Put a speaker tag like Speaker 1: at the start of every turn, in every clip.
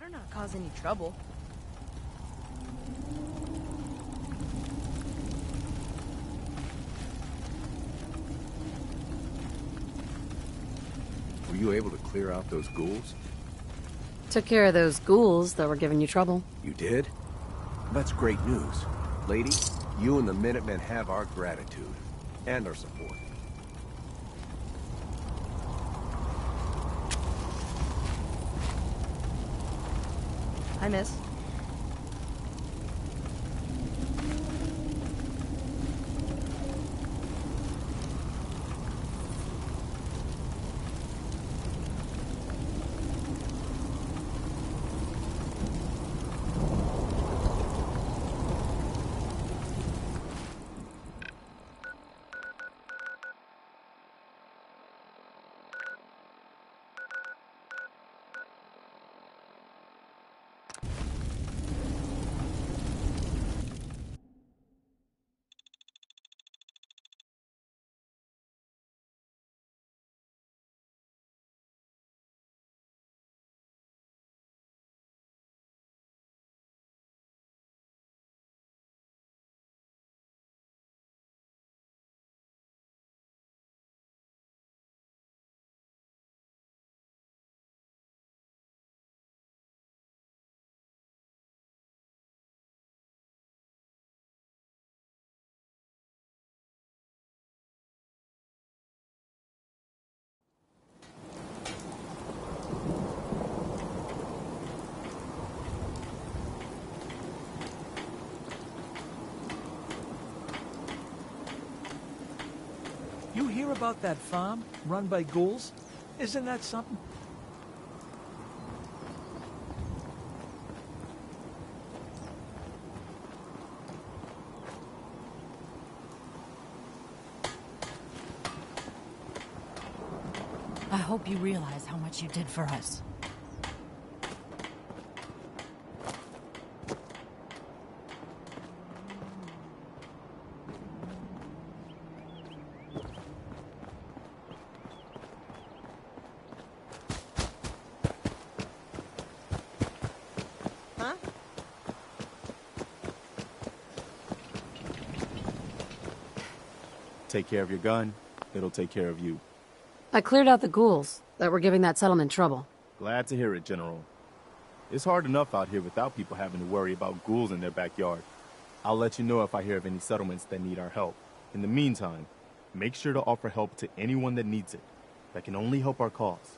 Speaker 1: better not cause any trouble.
Speaker 2: Were you able to clear out those ghouls?
Speaker 3: Took care of those ghouls that were giving you trouble.
Speaker 2: You did? That's great news. Lady, you and the Minutemen have our gratitude. And our support.
Speaker 1: Hi, miss.
Speaker 4: You hear about that farm run by ghouls? Isn't that something?
Speaker 5: I hope you realize how much you did for us.
Speaker 1: Huh?
Speaker 6: Take care of your gun, it'll take care of you.
Speaker 3: I cleared out the ghouls that were giving that settlement trouble.
Speaker 6: Glad to hear it, General. It's hard enough out here without people having to worry about ghouls in their backyard. I'll let you know if I hear of any settlements that need our help. In the meantime, make sure to offer help to anyone that needs it. That can only help our cause.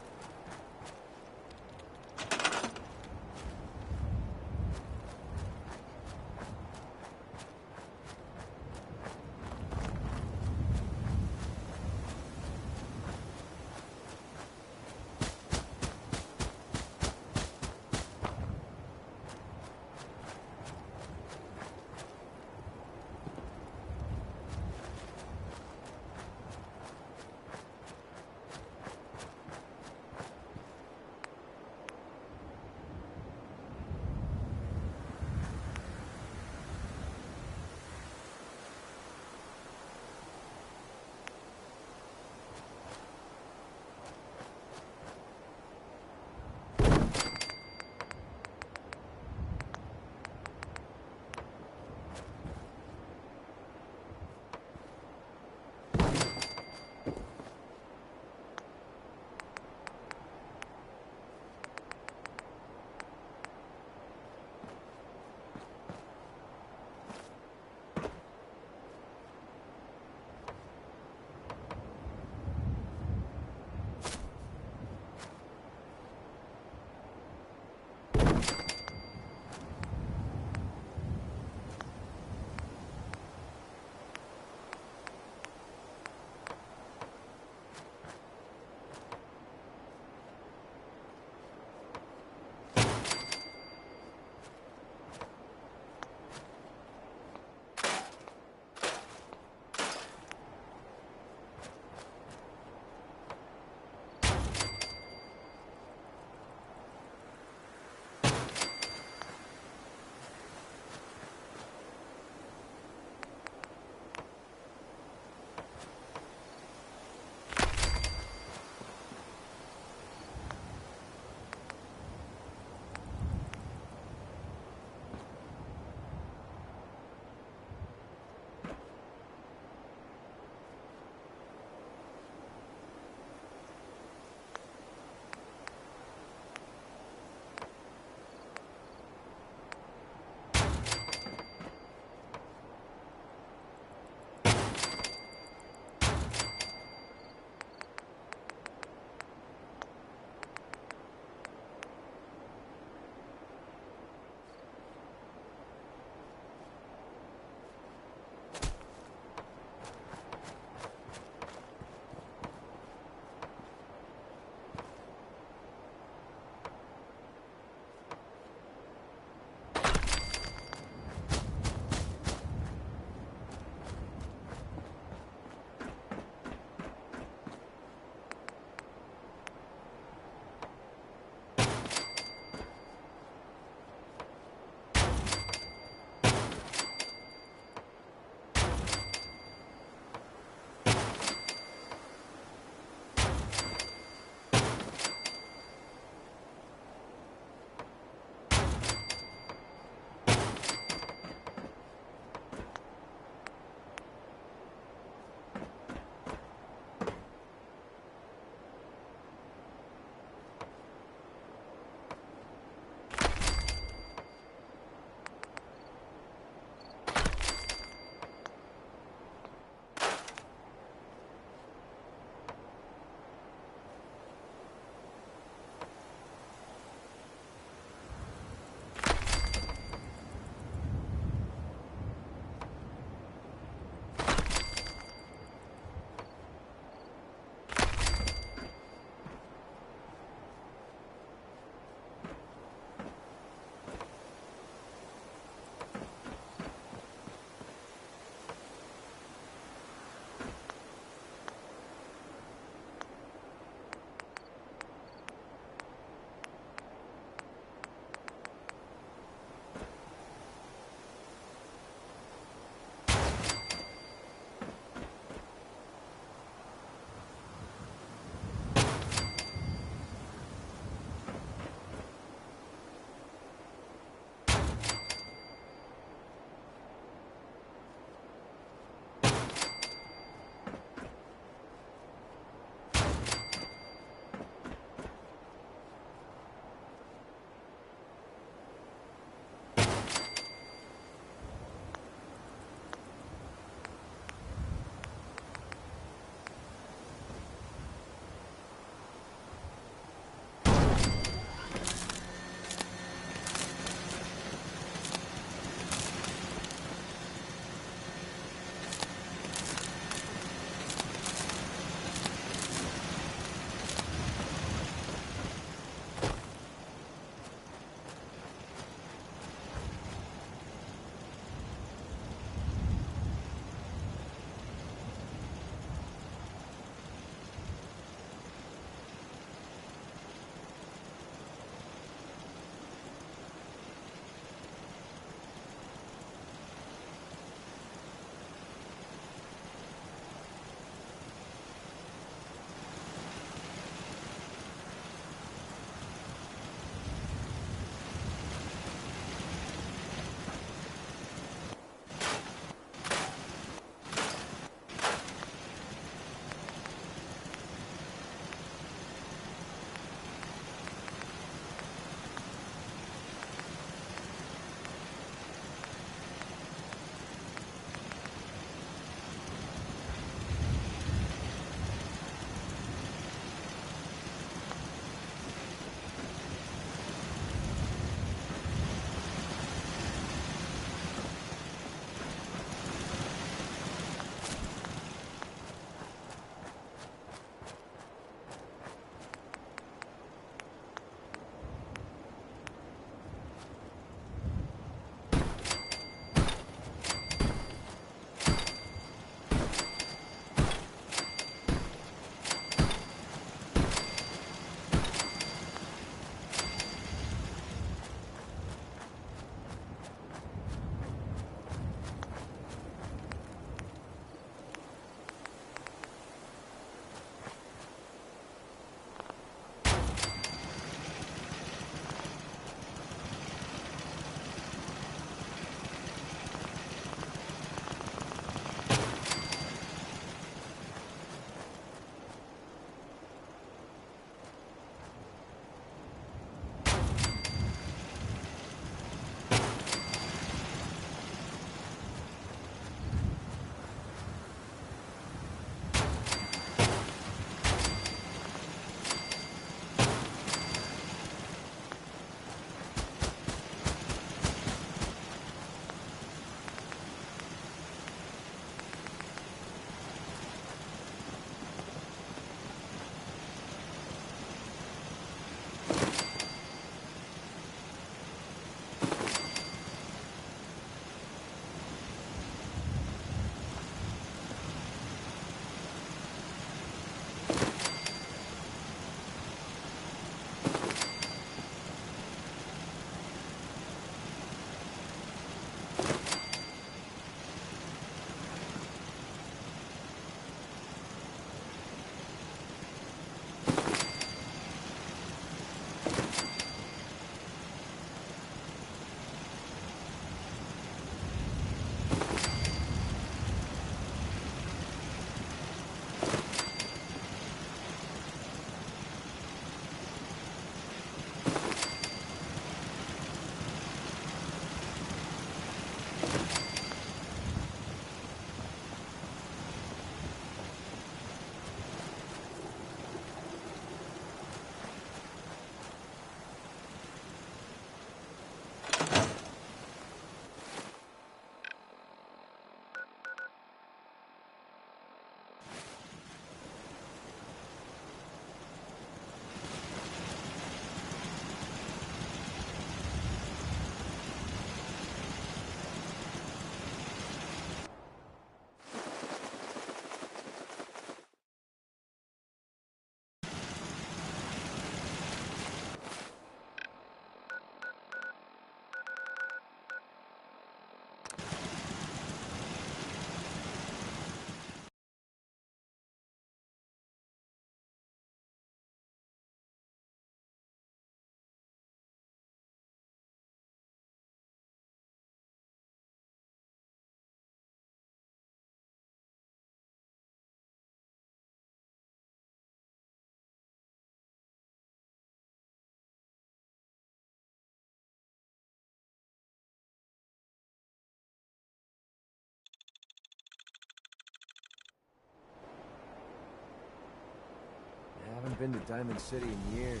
Speaker 2: Haven't been to Diamond City in years.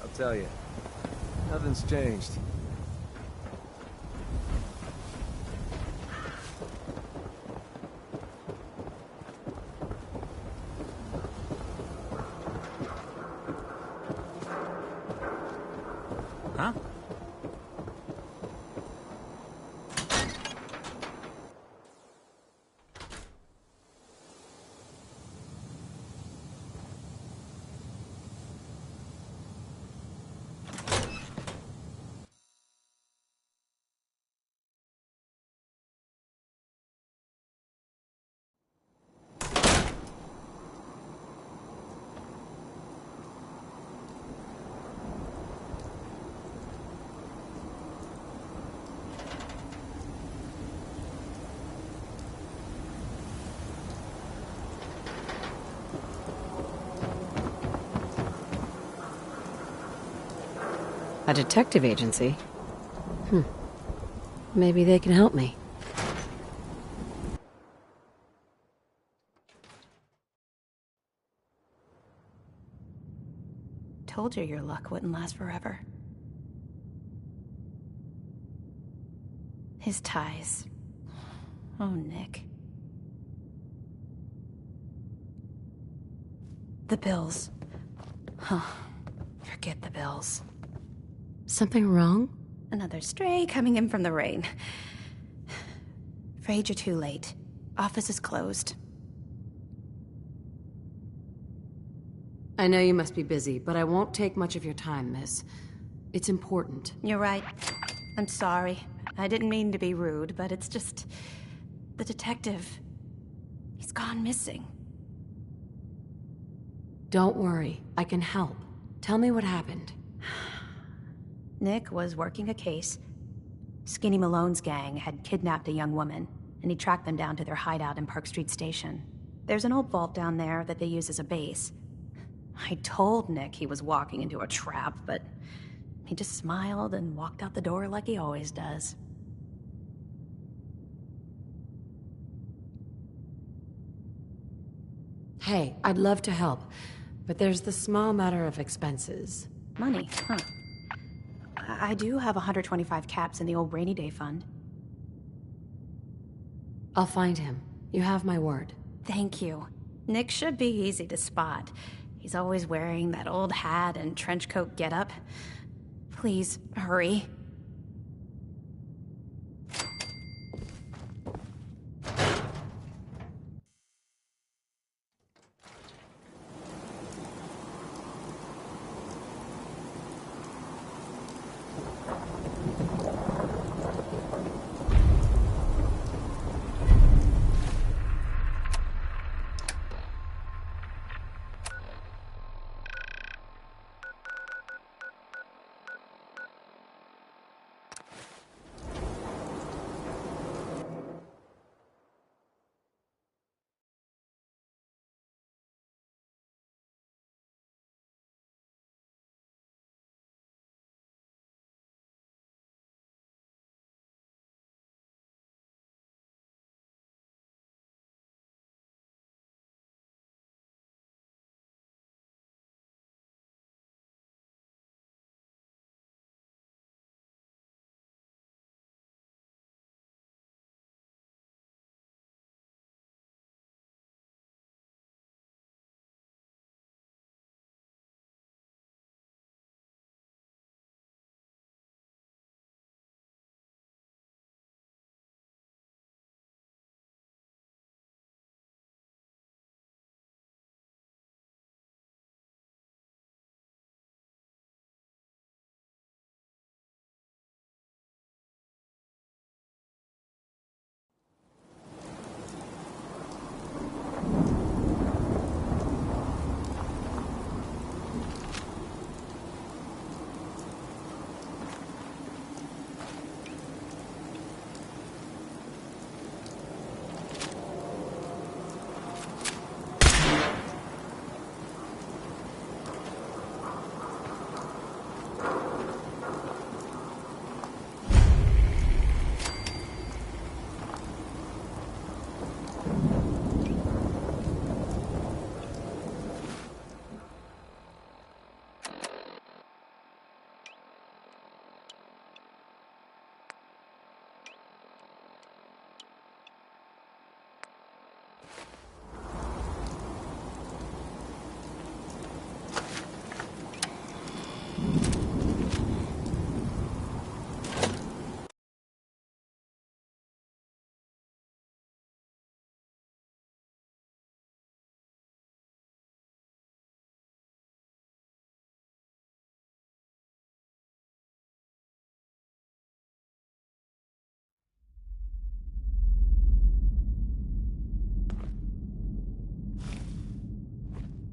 Speaker 2: I'll tell you, nothing's changed.
Speaker 4: Huh?
Speaker 3: A detective agency? Maybe they can help me.
Speaker 5: Told you your luck wouldn't last forever. His ties. Oh, Nick. The bills. Huh. Forget the bills.
Speaker 3: Something wrong?
Speaker 5: Another stray coming in from the rain. Afraid you're too late. Office is closed.
Speaker 3: I know you must be busy, but I won't take much of your time, miss. It's important.
Speaker 5: You're right. I'm sorry. I didn't mean to be rude, but it's just... the detective... he's gone missing.
Speaker 3: Don't worry, I can help. Tell me what happened.
Speaker 5: Nick was working a case. Skinny Malone's gang had kidnapped a young woman, and he tracked them down to their hideout in Park Street Station. There's an old vault down there that they use as a base. I told Nick he was walking into a trap, but he just smiled and walked out the door like he always does.
Speaker 3: Hey, I'd love to help, but there's the small matter of expenses.
Speaker 5: Money, huh? I do have 125 caps in the old rainy day fund.
Speaker 3: I'll find him. You have my word.
Speaker 5: Thank you. Nick should be easy to spot. He's always wearing that old hat and trench coat getup. Please, hurry.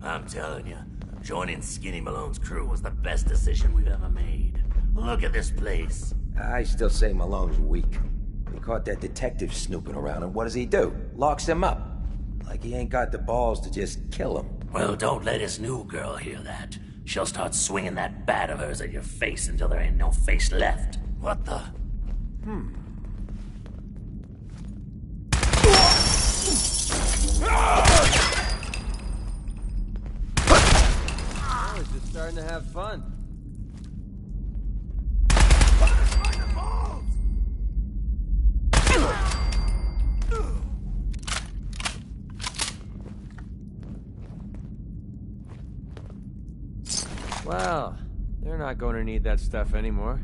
Speaker 7: I'm telling you, joining Skinny Malone's crew was the best decision we've ever made. Look at this place.
Speaker 8: I still say Malone's weak. We caught that detective snooping around, and what does he do? Locks him up. Like he ain't got the balls to just kill him.
Speaker 7: Well, don't let his new girl hear that. She'll start swinging that bat of hers at your face until there ain't no face left. What the?
Speaker 9: Oh, he's just starting to have fun. Well, they're not going to need that stuff anymore.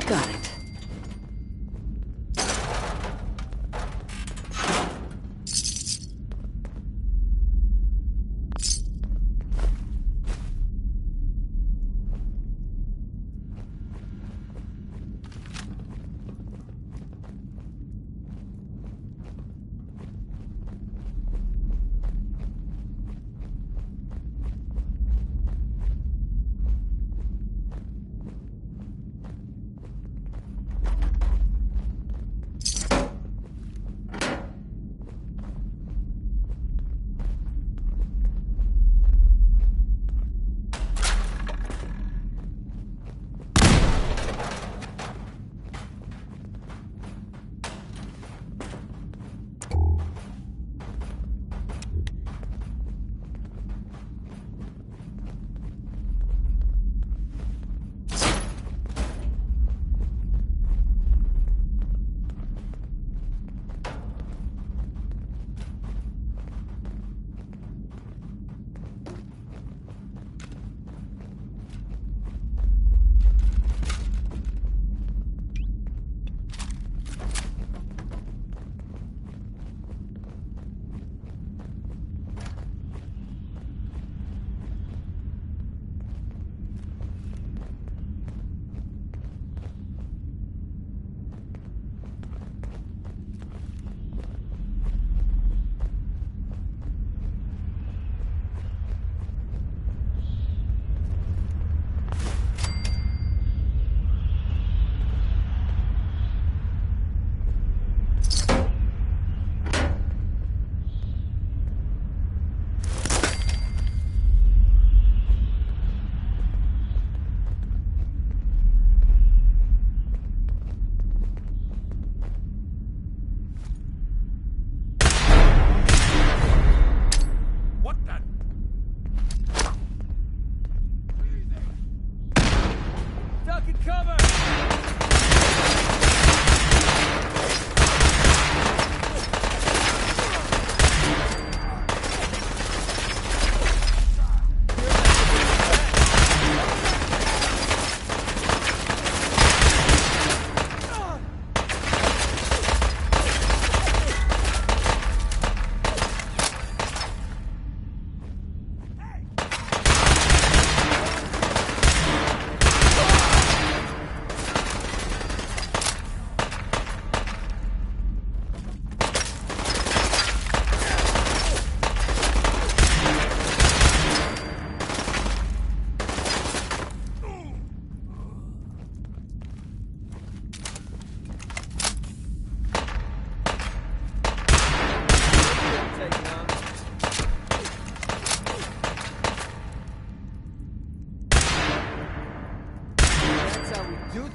Speaker 3: Got it.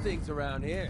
Speaker 3: Things around here.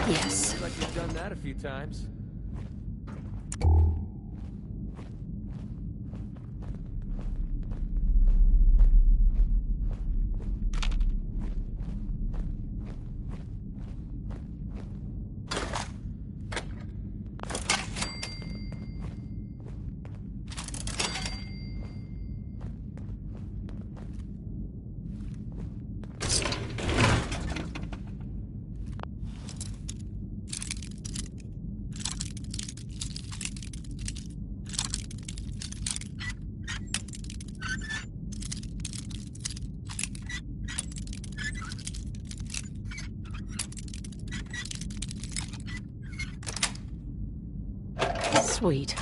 Speaker 5: Yes.
Speaker 9: Looks like you've done that a few times.
Speaker 3: Sweet.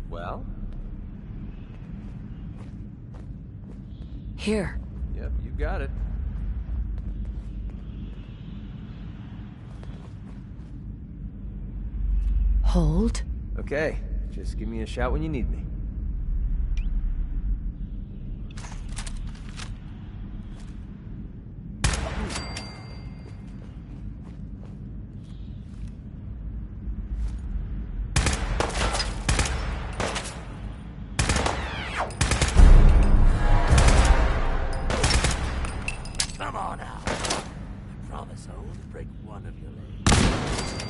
Speaker 9: Well?
Speaker 3: Here.
Speaker 9: Yep, you got it.
Speaker 3: Hold.
Speaker 9: Okay, just give me a shout when you need me.
Speaker 7: Come on now. I promise I won't break one of your legs.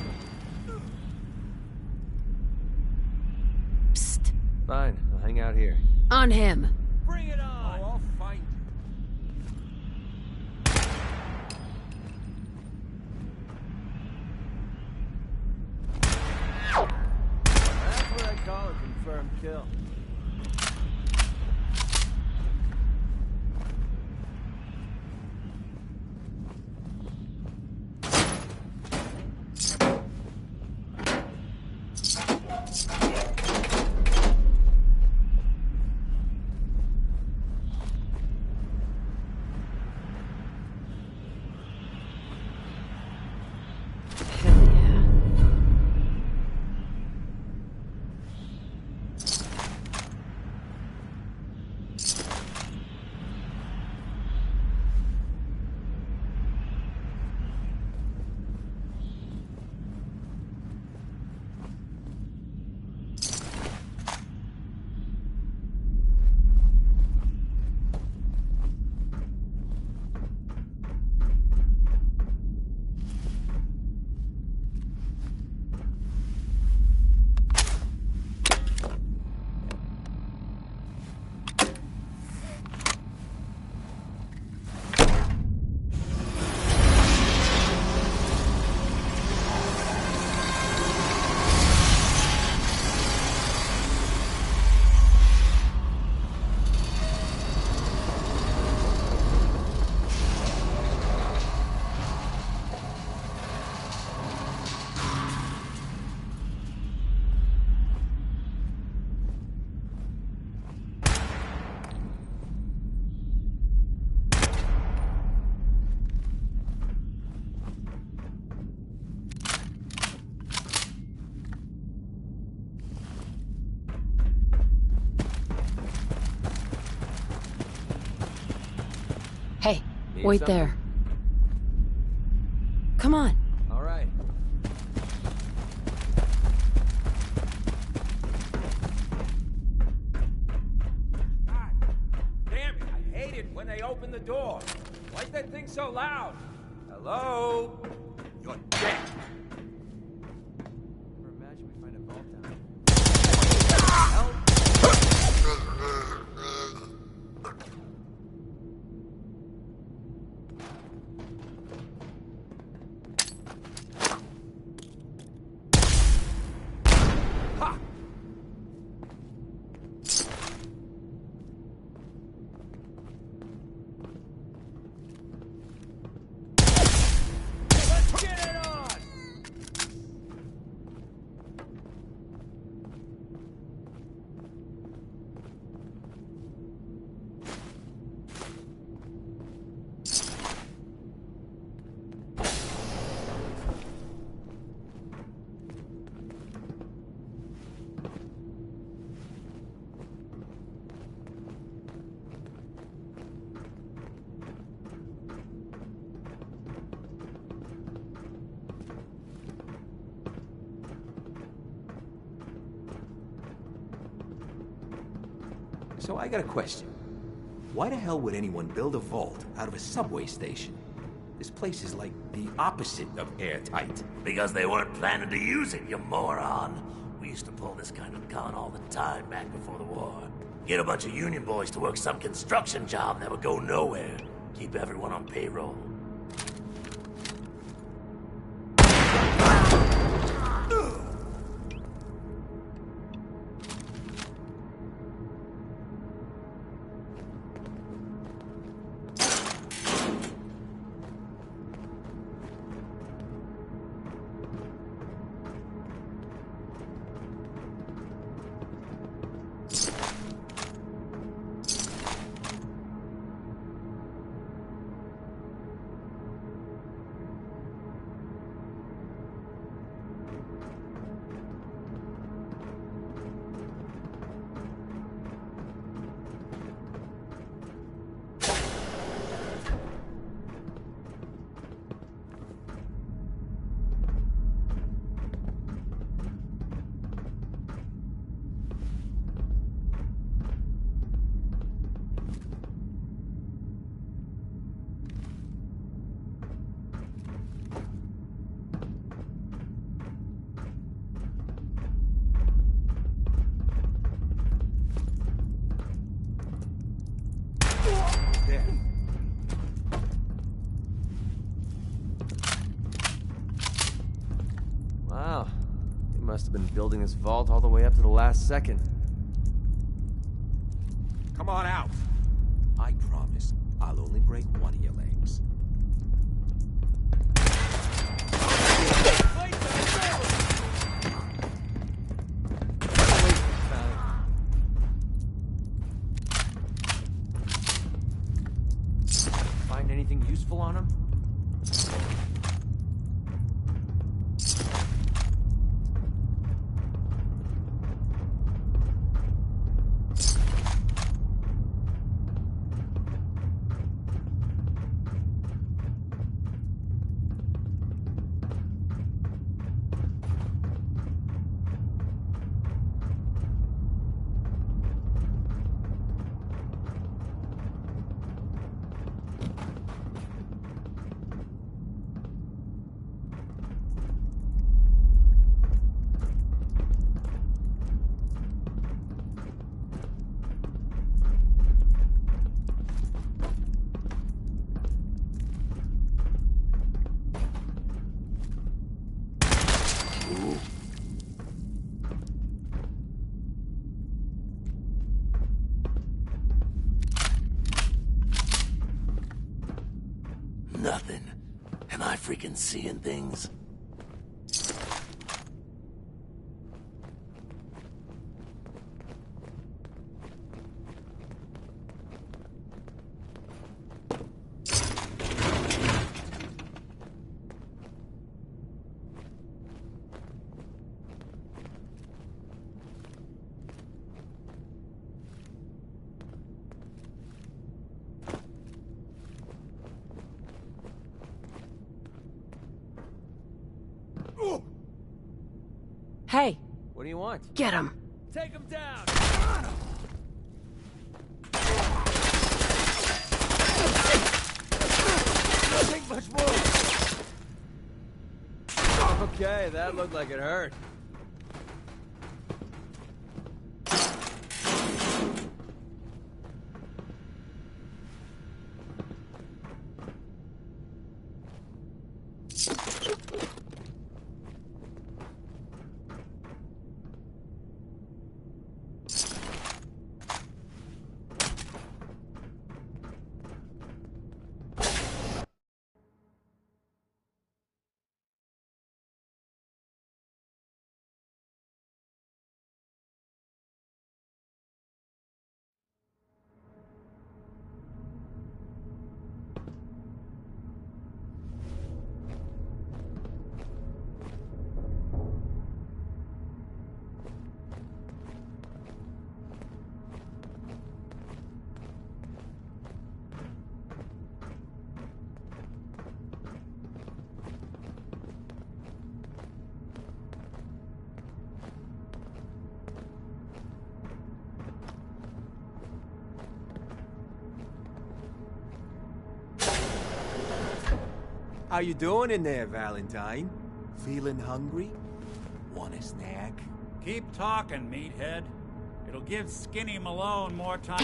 Speaker 9: Fine, I'll hang out here.
Speaker 3: On him!
Speaker 4: Bring it on!
Speaker 10: Oh, I'll fight.
Speaker 4: That's what I call a confirmed kill.
Speaker 3: Hell yeah. Hey,
Speaker 9: Need
Speaker 3: wait
Speaker 9: something?
Speaker 3: there. Come on.
Speaker 9: All right.
Speaker 10: God damn it, I hate it when they open the door. Why's that thing so loud? Hello? You're dead.
Speaker 9: Imagine we find a vault down.
Speaker 10: Ha! Let's get it on!
Speaker 8: So I got a question. Why the hell would anyone build a vault out of a subway station? This place is like the opposite of airtight.
Speaker 7: Because they weren't planning to use it, you moron. We used to pull this kind of con all the time back before the war. Get a bunch of union boys to work some construction job that would go nowhere. Keep everyone on payroll.
Speaker 8: there.
Speaker 9: Wow. They must have been building this vault all the way up to the last second.
Speaker 8: Come on out. I promise I'll only break one of your legs.
Speaker 9: Find anything useful on him?
Speaker 7: Nothing. Am I freaking seeing things?
Speaker 3: Hey,
Speaker 9: What do you want?
Speaker 3: get him.
Speaker 10: Take him down!
Speaker 9: Don't think much more! Okay, that looked like it hurt.
Speaker 8: How you doing in there, Valentine? Feeling hungry? Want a snack?
Speaker 11: Keep talking, meathead. It'll give Skinny Malone more time.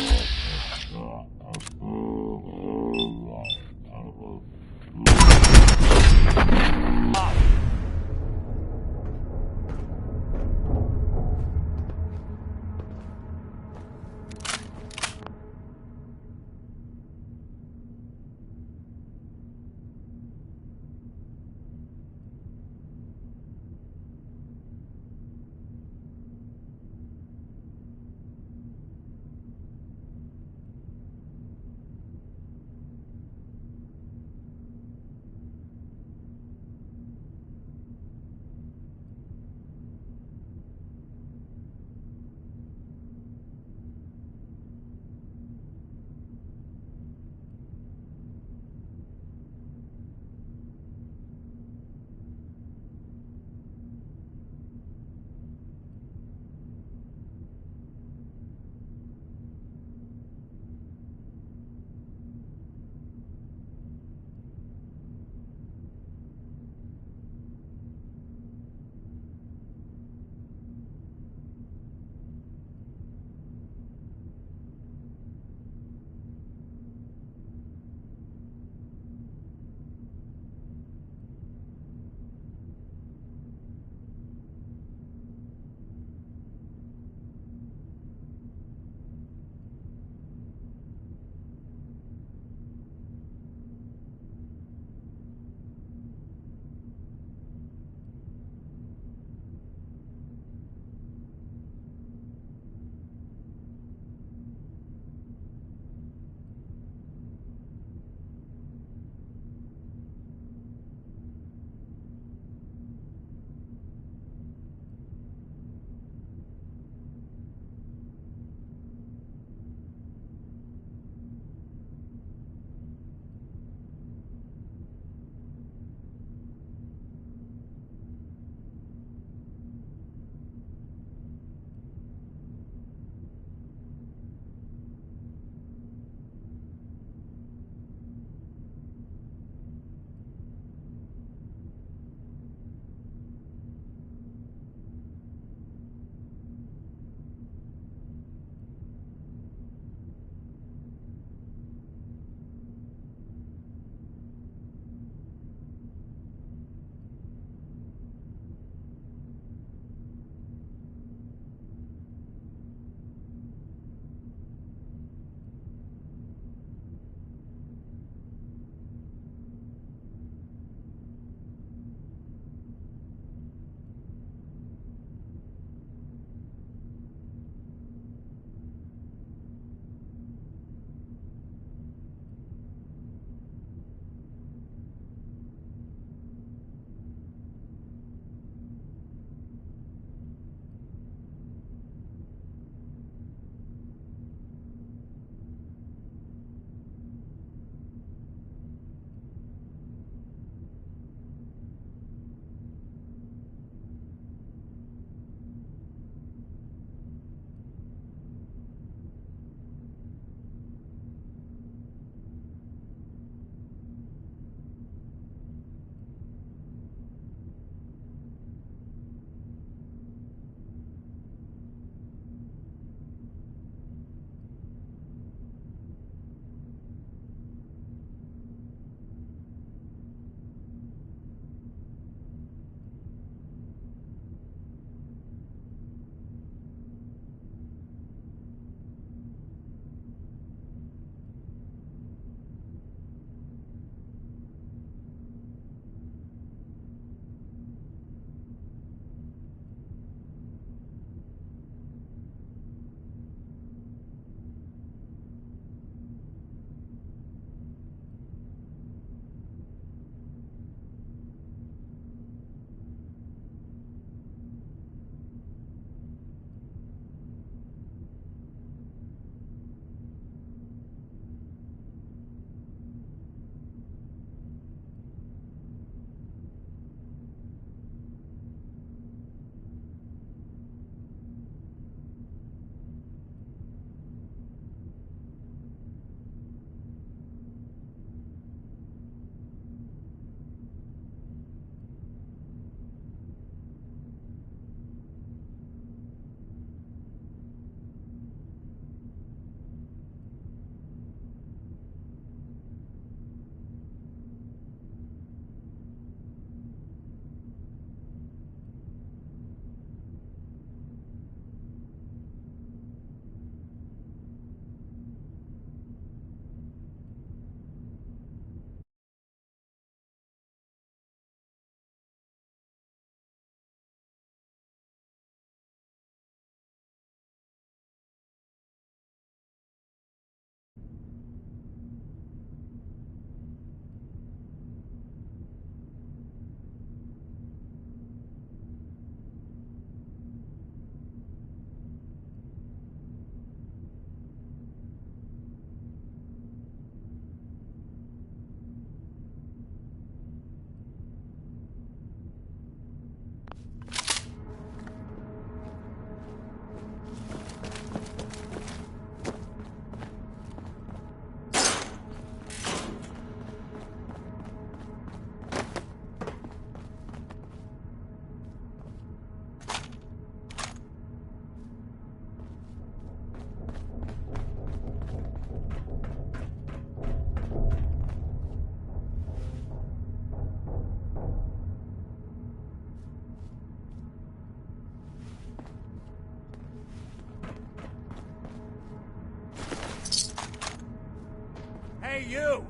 Speaker 11: Hey, you!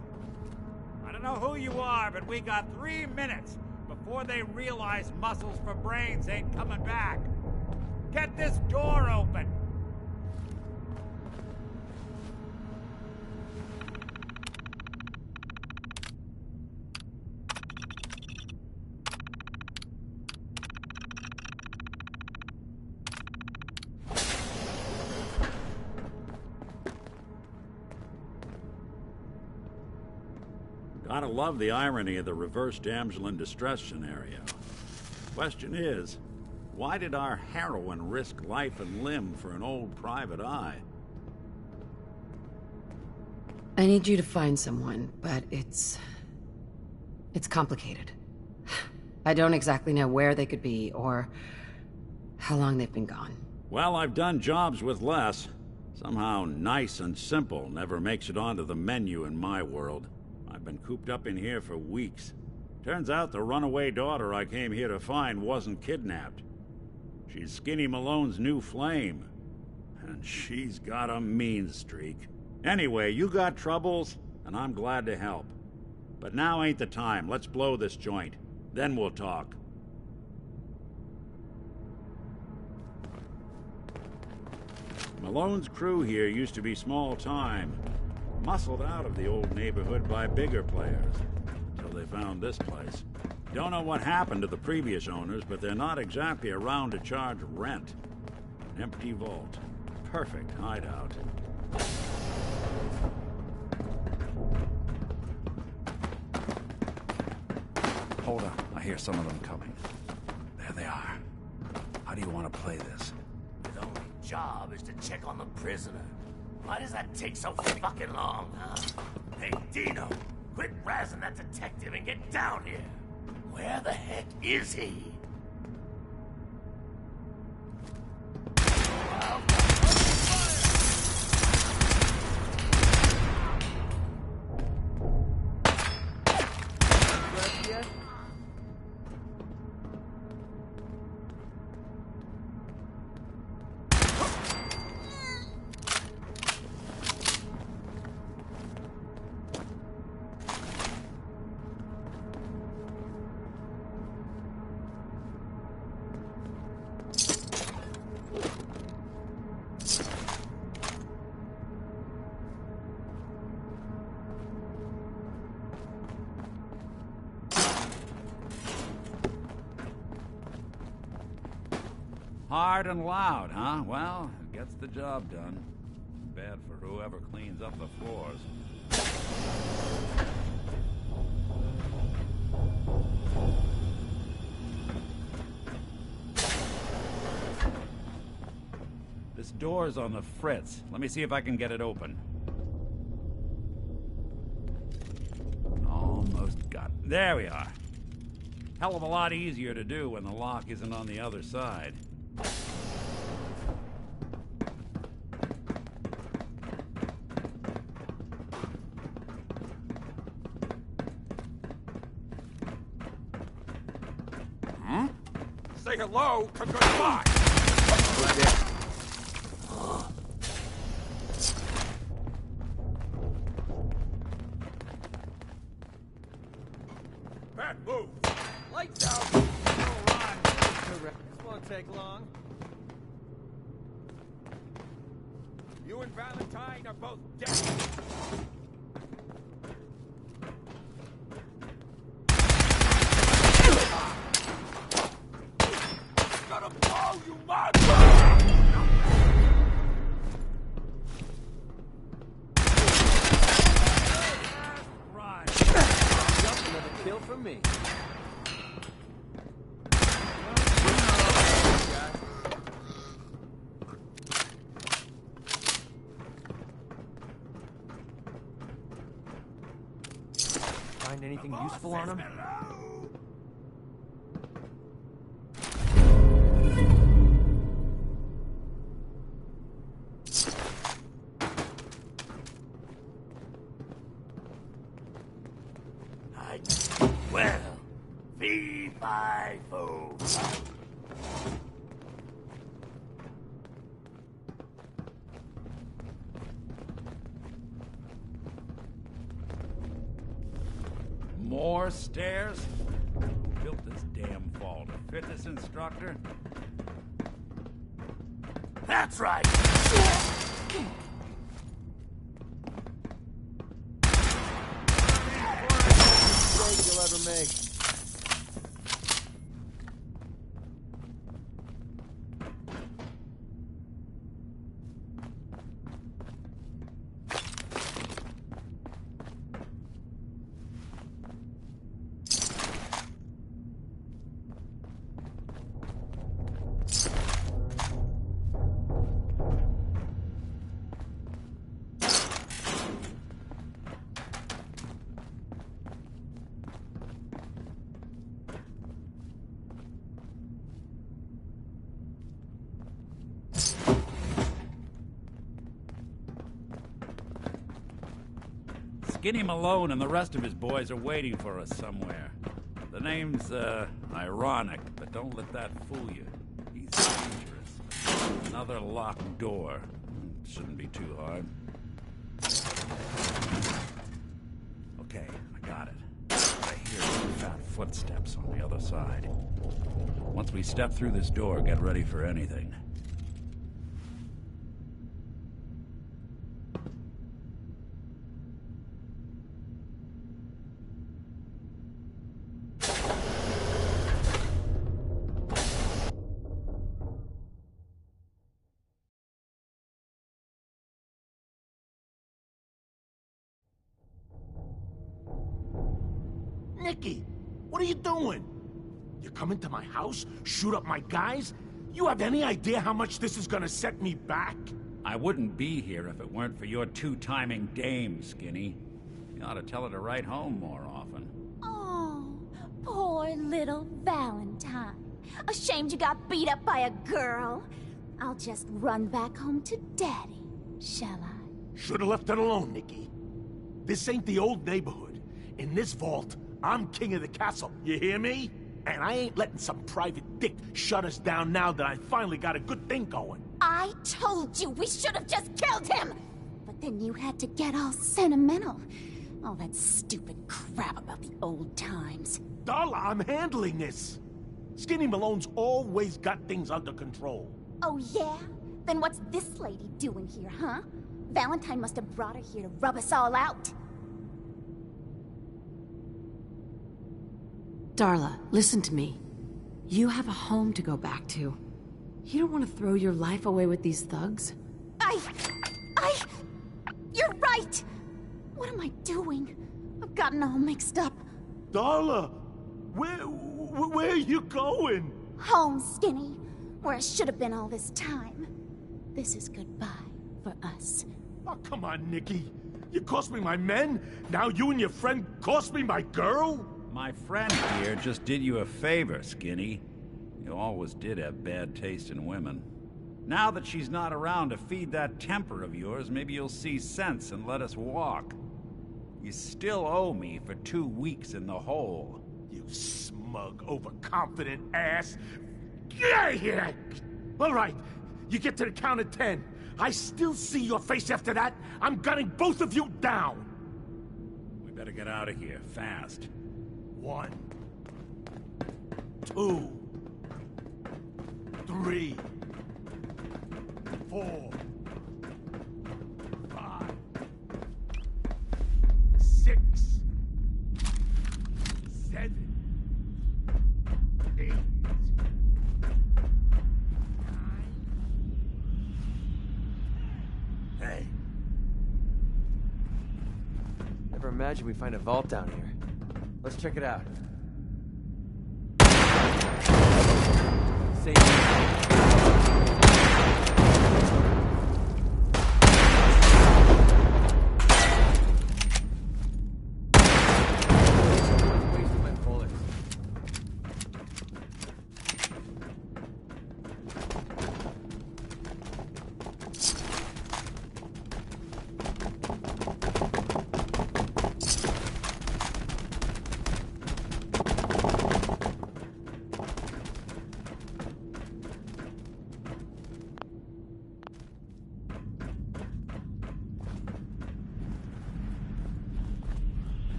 Speaker 11: I don't know who you are, but we got 3 minutes before they realize muscles for brains ain't coming back. Get this door open! Gotta love the irony of the reverse damsel in distress scenario. Question is, why did our heroine risk life and limb for an old private eye?
Speaker 3: I need you to find someone, but it's complicated. I don't exactly know where they could be, or how long they've been gone.
Speaker 11: Well, I've done jobs with less. Somehow nice and simple never makes it onto the menu in my world. I've been cooped up in here for weeks. Turns out the runaway daughter I came here to find wasn't kidnapped. She's Skinny Malone's new flame. And she's got a mean streak. Anyway, you got troubles, and I'm glad to help. But now ain't the time. Let's blow this joint. Then we'll talk. Malone's crew here used to be small time. Muscled out of the old neighborhood by bigger players. Till they found this place. Don't know what happened to the previous owners, but they're not exactly around to charge rent. An empty vault. Perfect hideout.
Speaker 12: Hold on. I hear some of them coming. There they are. How do you want to play this?
Speaker 7: His only job is to check on the prisoner. Why does that take so fucking long, huh? Hey, Dino, quit razzing that detective and get down here. Where the heck is he?
Speaker 11: Hard and loud, huh? Well, it gets the job done. Bad for whoever cleans up the floors. This door's on the fritz. Let me see if I can get it open. Almost got it. There we are. Hell of a lot easier to do when the lock isn't on the other side.
Speaker 10: Say hello to goodbye. Bad move.
Speaker 4: Lights out. All right. This won't take long.
Speaker 10: You and Valentine are both dead. Gonna blow, you monster!
Speaker 11: Right.
Speaker 4: Just another kill from me. Find anything useful on him?
Speaker 7: Well, fee, fi, fo.
Speaker 11: More stairs? Who built this damn vault? A fitness instructor?
Speaker 7: That's right!
Speaker 9: Mistake you'll ever make.
Speaker 11: Skinny Malone and the rest of his boys are waiting for us somewhere. The name's, ironic, but don't let that fool you. He's dangerous. Another locked door. Shouldn't be too hard. Okay, I got it. I hear fat footsteps on the other side. Once we step through this door, get ready for anything.
Speaker 13: Nicky, what are you doing? You come into my house, shoot up my guys? You have any idea how much this is gonna set me back?
Speaker 11: I wouldn't be here if it weren't for your two-timing dame, Skinny. You ought to tell her to write home more often.
Speaker 14: Oh, poor little Valentine. Ashamed you got beat up by a girl. I'll just run back home to Daddy, shall I?
Speaker 13: Should've left it alone, Nicky. This ain't the old neighborhood. In this vault, I'm king of the castle, you hear me? And I ain't letting some private dick shut us down now that I finally got a good thing going.
Speaker 14: I told you we should have just killed him! But then you had to get all sentimental. All that stupid crap about the old times.
Speaker 13: Darla, I'm handling this. Skinny Malone's always got things under control.
Speaker 14: Oh yeah? Then what's this lady doing here, huh? Valentine must have brought her here to rub us all out.
Speaker 3: Darla, listen to me. You have a home to go back to. You don't want to throw your life away with these thugs?
Speaker 14: You're right! What am I doing? I've gotten all mixed up.
Speaker 13: Darla, where are you going?
Speaker 14: Home, Skinny. Where I should have been all this time. This is goodbye for us.
Speaker 13: Oh, come on, Nicky. You cost me my men, now you and your friend cost me my girl?
Speaker 11: My friend here just did you a favor, Skinny. You always did have bad taste in women. Now that she's not around to feed that temper of yours, maybe you'll see sense and let us walk. You still owe me for 2 weeks in the hole.
Speaker 13: You smug, overconfident ass. Get out of here! All right, you get to the count of 10. I still see your face after that. I'm gunning both of you down.
Speaker 11: We better get out of here, fast.
Speaker 13: 1, 2, 3, 4, 5, 6, 7, 8, 9.
Speaker 7: Hey.
Speaker 9: Never imagined we'd find a vault down here. Let's check it out. Wasting my bullets.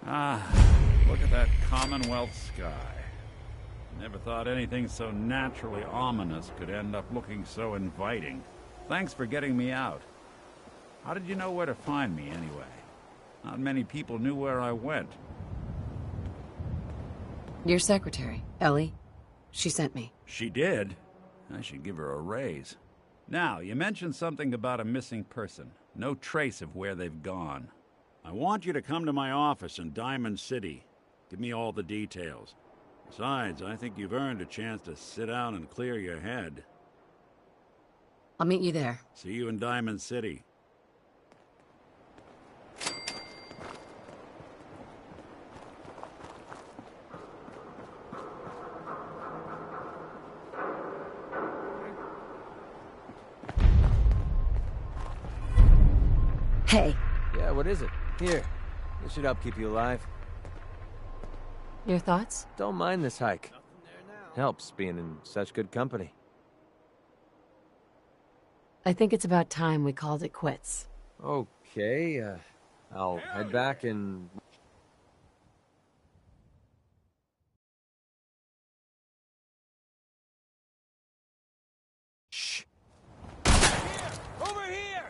Speaker 11: Ah, look at that Commonwealth sky. Never thought anything so naturally ominous could end up looking so inviting. Thanks for getting me out. How did you know where to find me, anyway? Not many people knew where I went.
Speaker 3: Your secretary, Ellie. She sent me.
Speaker 11: She did? I should give her a raise. Now, you mentioned something about a missing person. No trace of where they've gone. I want you to come to my office in Diamond City. Give me all the details. Besides, I think you've earned a chance to sit down and clear your head.
Speaker 3: I'll meet you there.
Speaker 11: See you in Diamond City.
Speaker 3: Hey.
Speaker 9: Yeah, what is it? Here. This should help keep you alive.
Speaker 3: Your thoughts?
Speaker 9: Don't mind this hike. Helps being in such good company.
Speaker 3: I think it's about time we called it quits.
Speaker 9: Okay, I'll head back and... Shh.
Speaker 10: Over here!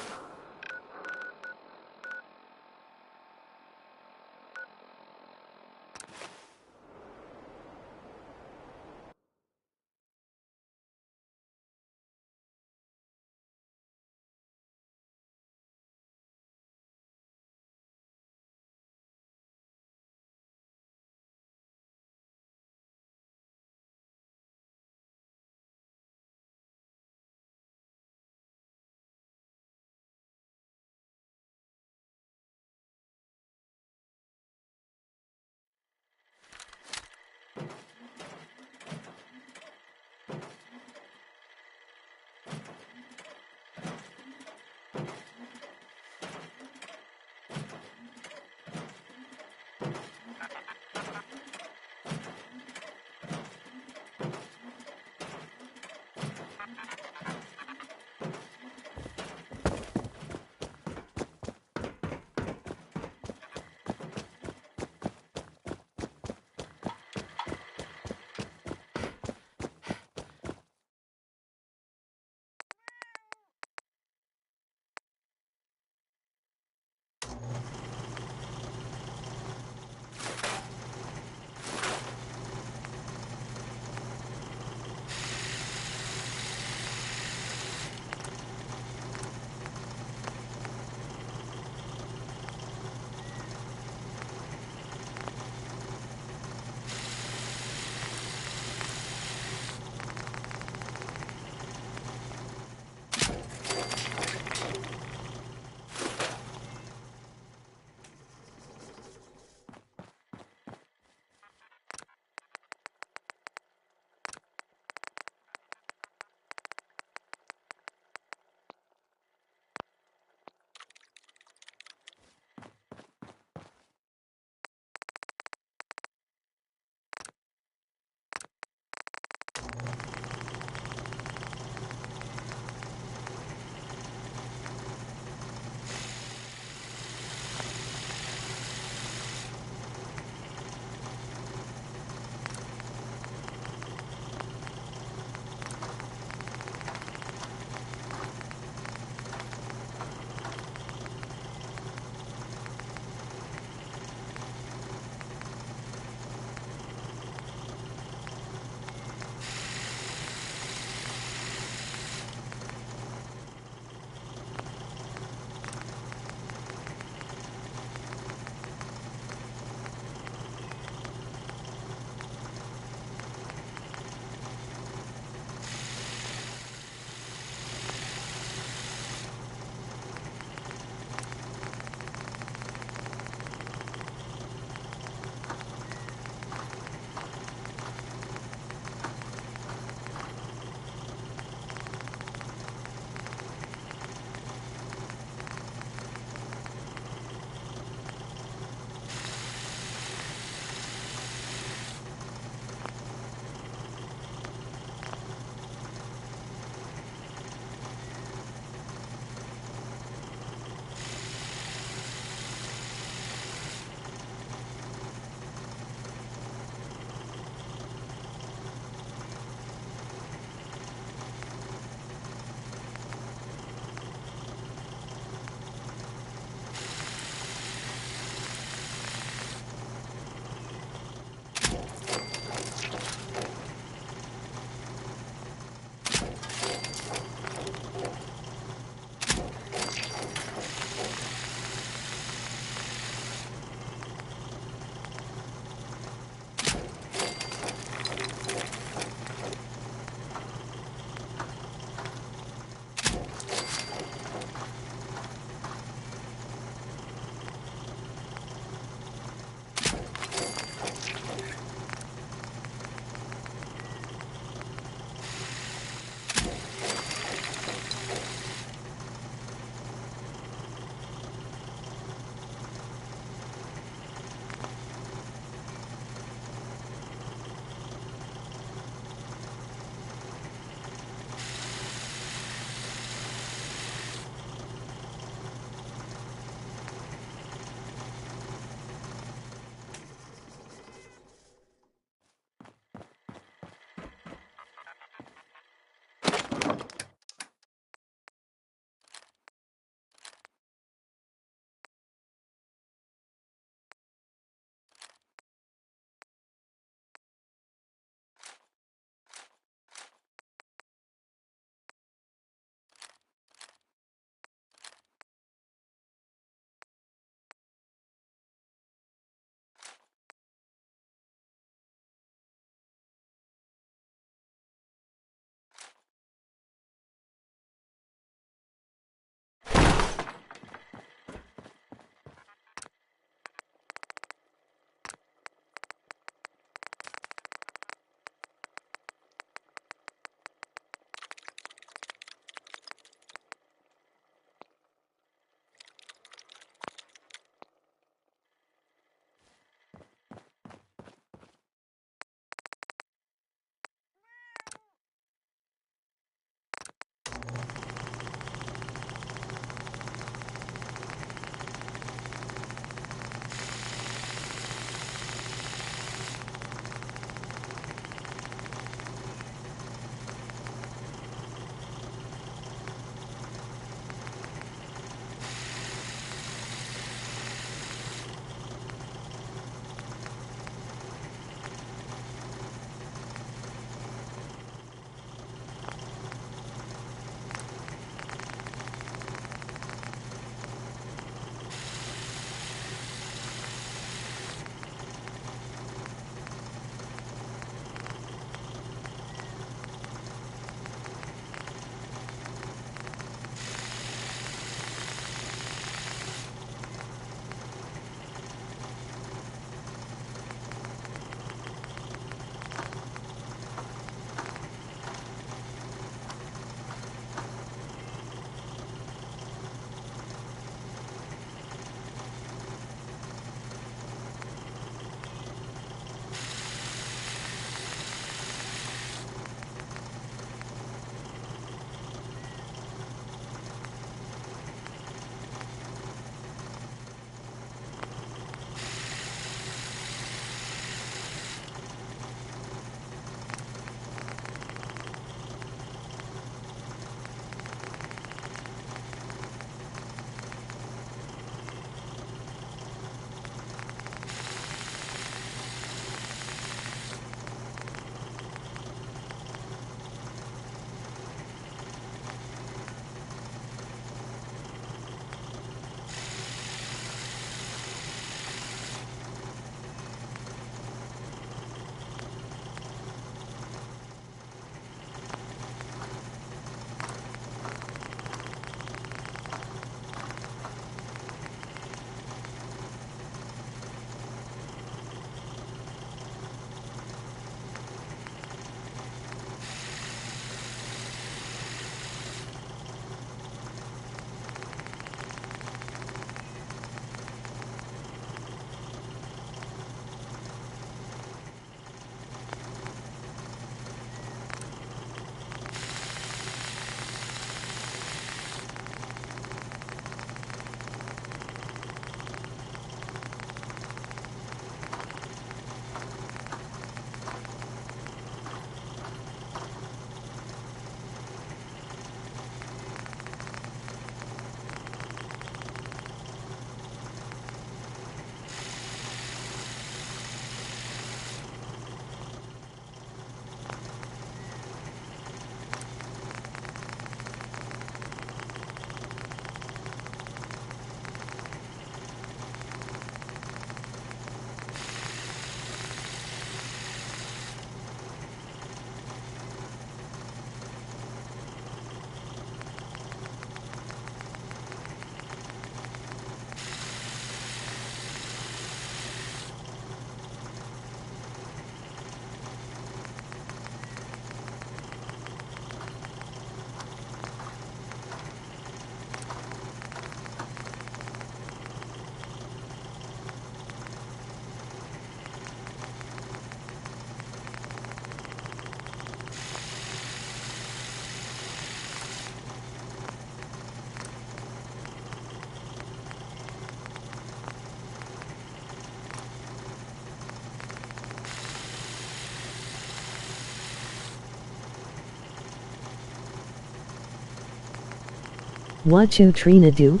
Speaker 15: What you Trina do?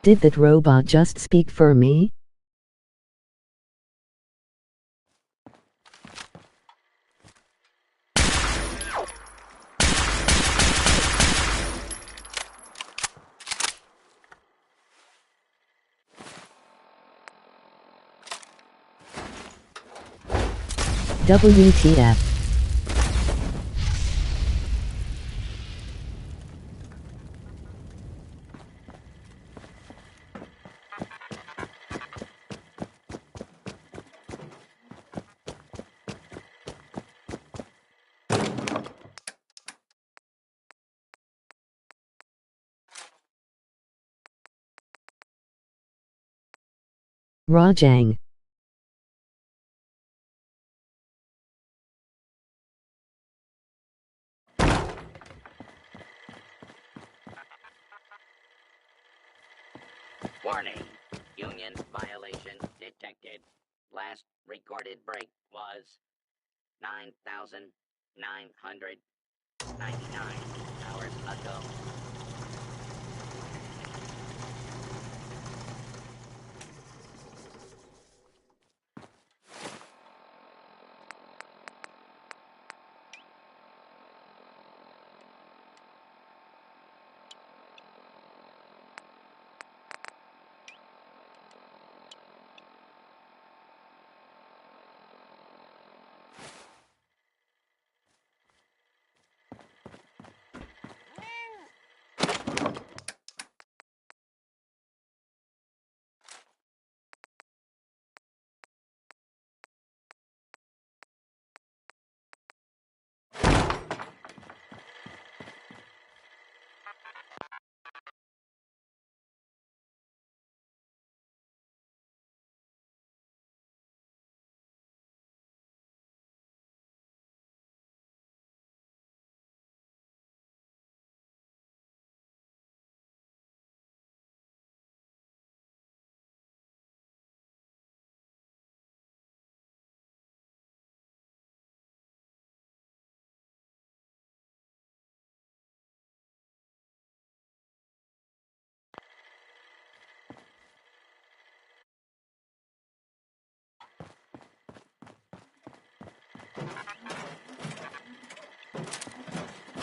Speaker 15: Did that robot just speak for me? WTF. Rajang.
Speaker 16: Warning. Union violation detected. Last recorded break was 9,999 hours ago.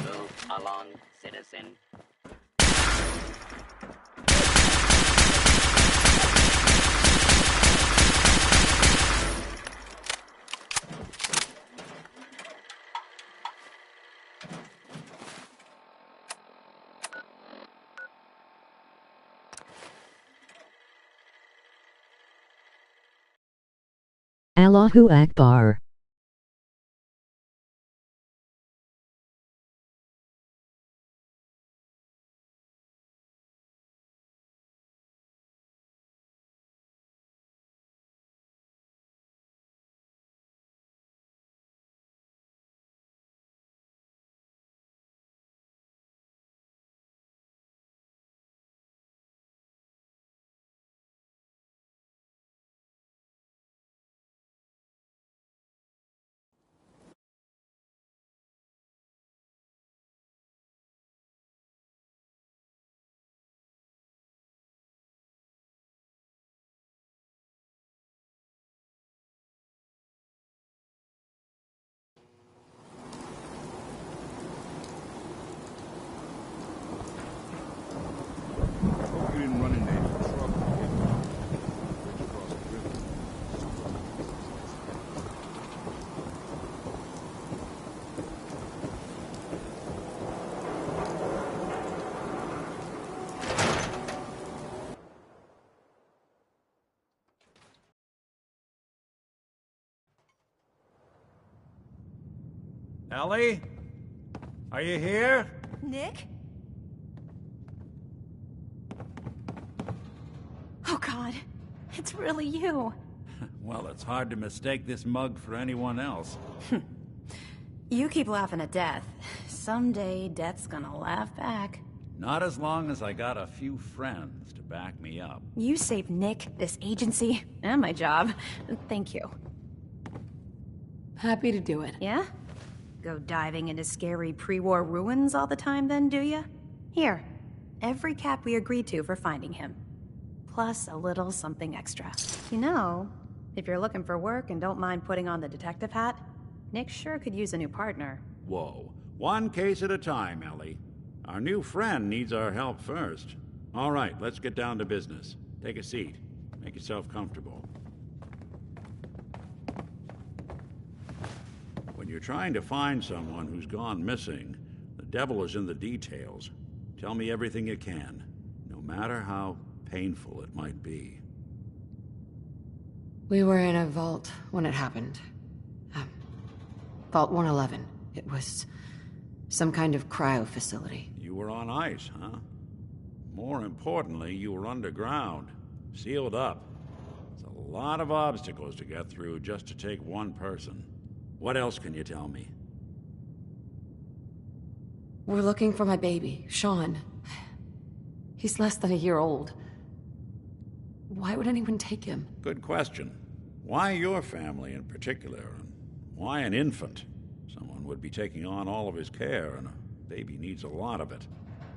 Speaker 16: Move along, citizen.
Speaker 15: Allahu Akbar.
Speaker 12: Hope you didn't run into any trouble getting off the bridge across the river.
Speaker 10: Ellie? Are you here?
Speaker 1: Nick?
Speaker 5: It's really you.
Speaker 11: Well, it's hard to mistake this mug for anyone else.
Speaker 5: You keep laughing at Death. Someday, Death's gonna laugh back.
Speaker 11: Not as long as I got a few friends to back me up.
Speaker 5: You saved Nick, this agency, and my job. Thank you.
Speaker 3: Happy to do it.
Speaker 5: Yeah? Go diving into scary pre-war ruins all the time then, do ya? Here, every cap we agreed to for finding him. Plus a little something extra. You know, if you're looking for work and don't mind putting on the detective hat, Nick sure could use a new partner.
Speaker 11: Whoa. One case at a time, Ellie. Our new friend needs our help first. All right, let's get down to business. Take a seat. Make yourself comfortable. When you're trying to find someone who's gone missing, the devil is in the details. Tell me everything you can, no matter how painful it might be.
Speaker 3: We were in a vault when it happened. Vault 111. It was some kind of cryo facility.
Speaker 11: You were on ice, huh? More importantly, you were underground, sealed up. It's a lot of obstacles to get through just to take one person. What else can you tell me?
Speaker 3: We're looking for my baby, Sean. He's less than a year old. Why would anyone take him?
Speaker 11: Good question. Why your family in particular? And why an infant? Someone would be taking on all of his care, and a baby needs a lot of it.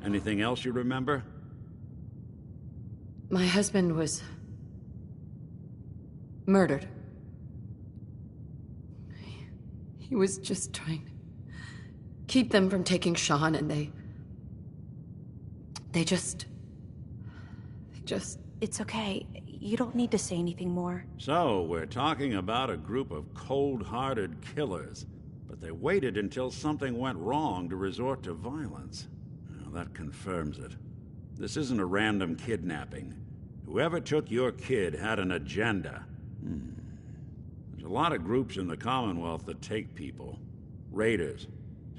Speaker 11: Anything else you remember?
Speaker 3: My husband was murdered. He was just trying to keep them from taking Sean, and they just...
Speaker 5: It's okay. You don't need to say anything more.
Speaker 11: So, we're talking about a group of cold-hearted killers, but they waited until something went wrong to resort to violence. Now, that confirms it. This isn't a random kidnapping. Whoever took your kid had an agenda. There's a lot of groups in the Commonwealth that take people. Raiders,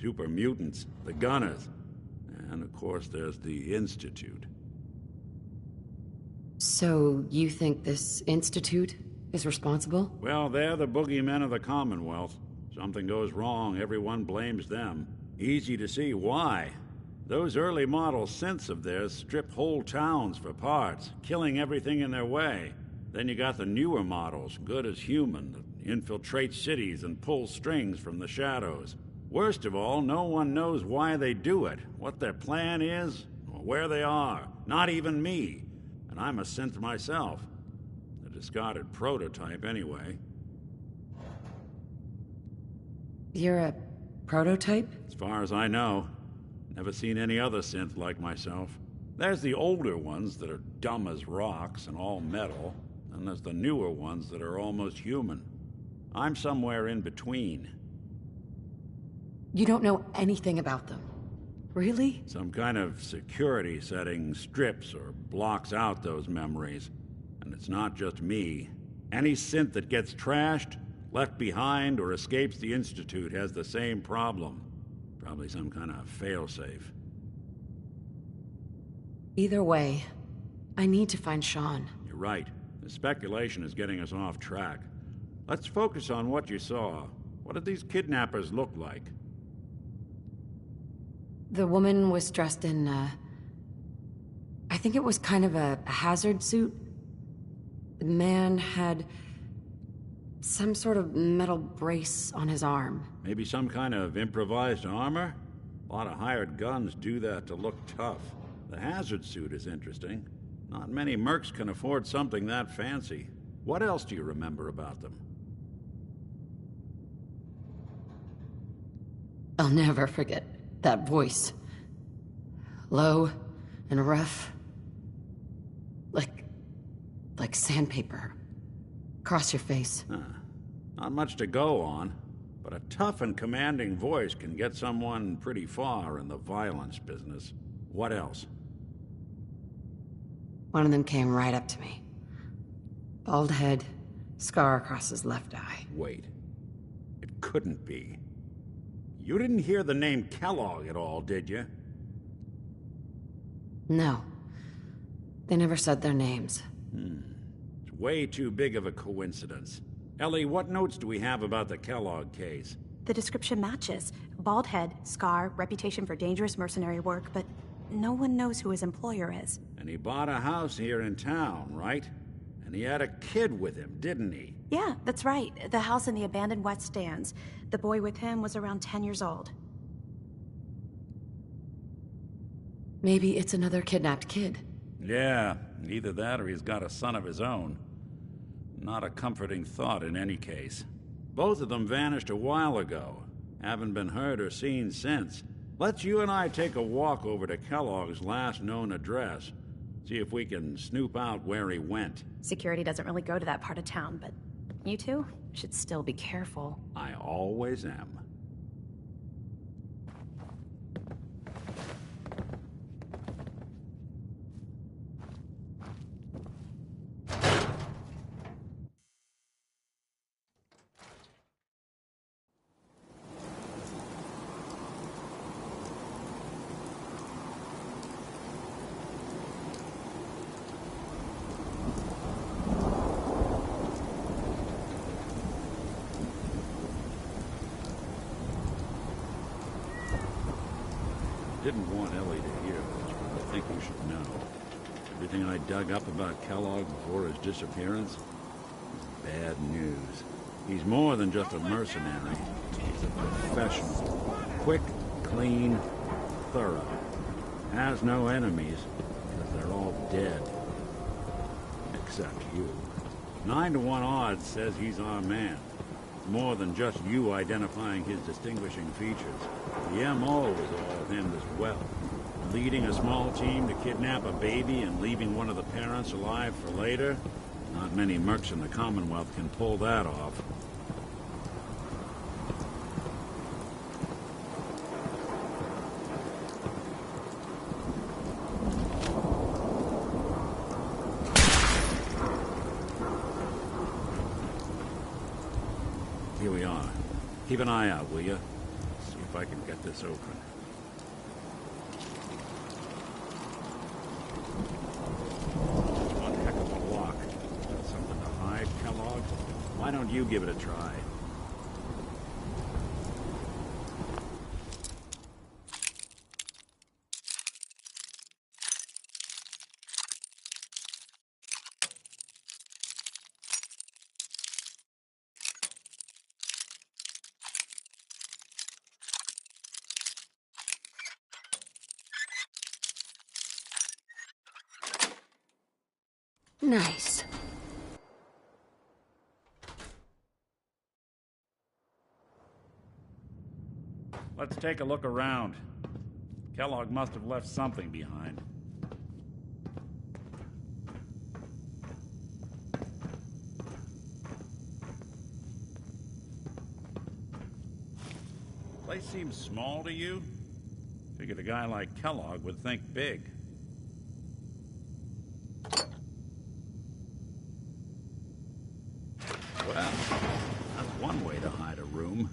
Speaker 11: super mutants, the Gunners, and of course there's the Institute.
Speaker 3: So, you think this Institute is responsible?
Speaker 11: Well, they're the boogeymen of the Commonwealth. Something goes wrong, everyone blames them. Easy to see why. Those early model synths of theirs strip whole towns for parts, killing everything in their way. Then you got the newer models, good as human, that infiltrate cities and pull strings from the shadows. Worst of all, no one knows why they do it, what their plan is, or where they are. Not even me. And I'm a synth myself. A discarded prototype, anyway.
Speaker 3: You're a prototype?
Speaker 11: As far as I know. Never seen any other synth like myself. There's the older ones that are dumb as rocks and all metal, and there's the newer ones that are almost human. I'm somewhere in between.
Speaker 3: You don't know anything about them. Really?
Speaker 11: Some kind of security setting strips or blocks out those memories. And it's not just me. Any synth that gets trashed, left behind, or escapes the Institute has the same problem. Probably some kind of failsafe.
Speaker 3: Either way, I need to find Sean.
Speaker 11: You're right. The speculation is getting us off track. Let's focus on what you saw. What did these kidnappers look like?
Speaker 3: The woman was dressed in, I think it was kind of a hazard suit. The man had some sort of metal brace on his arm.
Speaker 11: Maybe some kind of improvised armor? A lot of hired guns do that to look tough. The hazard suit is interesting. Not many mercs can afford something that fancy. What else do you remember about them?
Speaker 3: I'll never forget that voice. Low and rough. Like sandpaper. Across your face.
Speaker 11: Not much to go on, but a tough and commanding voice can get someone pretty far in the violence business. What else?
Speaker 3: One of them came right up to me. Bald head, scar across his left eye.
Speaker 11: Wait. It couldn't be. You didn't hear the name Kellogg at all, did you?
Speaker 3: No. They never said their names.
Speaker 11: It's Way too big of a coincidence. Ellie, what notes do we have about the Kellogg case?
Speaker 5: The description matches. Bald head, scar, reputation for dangerous mercenary work, but no one knows who his employer is.
Speaker 11: And he bought a house here in town, right? And he had a kid with him, didn't he?
Speaker 5: Yeah, that's right. The house in the abandoned West Stands. The boy with him was around 10 years old.
Speaker 3: Maybe it's another kidnapped kid.
Speaker 11: Yeah, either that or he's got a son of his own. Not a comforting thought in any case. Both of them vanished a while ago. Haven't been heard or seen since. Let's you and I take a walk over to Kellogg's last known address. See if we can snoop out where he went.
Speaker 5: Security doesn't really go to that part of town, but you two should still be careful.
Speaker 11: I always am. Didn't want Ellie to hear this, but I think you should know. Everything I dug up about Kellogg before his disappearance is bad news. He's more than just a mercenary. He's a professional. Quick, clean, thorough. Has no enemies, because they're all dead. Except you. 9 to 1 odds says he's our man. More than just you identifying his distinguishing features. The MO was all him as well. Leading a small team to kidnap a baby and leaving one of the parents alive for later? Not many mercs in the Commonwealth can pull that off. Here we are. Keep an eye out, will you? See if I can get this open. One heck of a lock. Got something to hide, Kellogg? Why don't you give it a try?
Speaker 3: Nice.
Speaker 11: Let's take a look around. Kellogg must have left something behind. Place seems small to you? Figured a guy like Kellogg would think big. Well, that's one way to hide a room.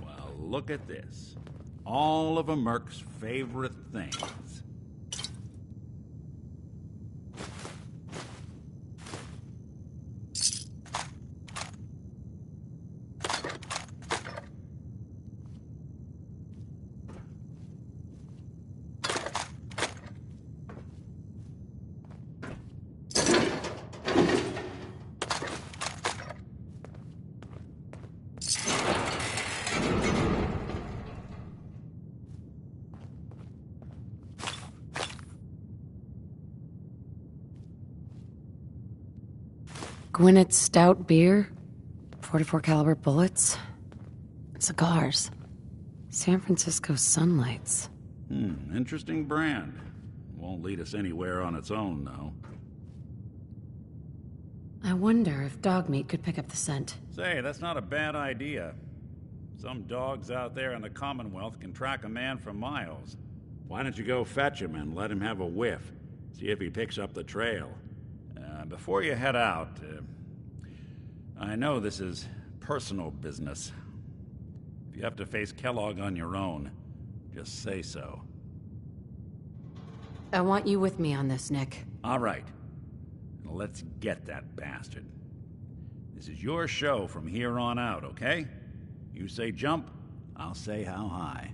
Speaker 11: Well, look at this. All of a merc's favorite things.
Speaker 3: Gwinnett's stout beer, 44 caliber bullets, cigars, San Francisco sunlights.
Speaker 11: Interesting brand. Won't lead us anywhere on its own, though.
Speaker 3: I wonder if dog meat could pick up the scent.
Speaker 11: Say, that's not a bad idea. Some dogs out there in the Commonwealth can track a man for miles. Why don't you go fetch him and let him have a whiff? See if he picks up the trail. Before you head out, I know this is personal business. If you have to face Kellogg on your own, just say so.
Speaker 3: I want you with me on this, Nick.
Speaker 11: All right. Let's get that bastard. This is your show from here on out, okay? You say jump, I'll say how high.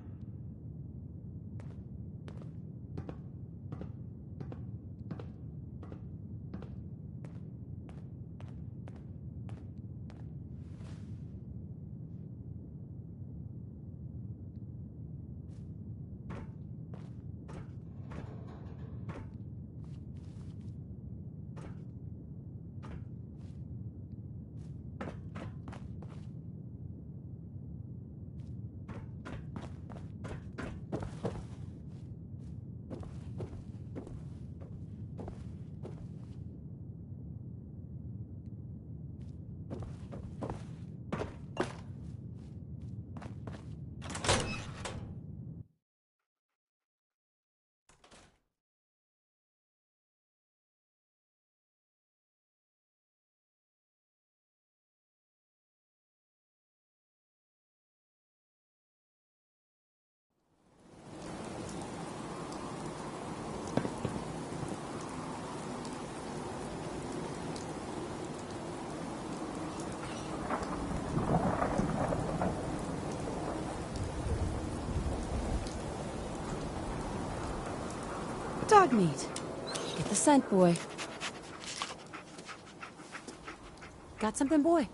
Speaker 3: Dog meat. Get the scent, boy. Got something, boy?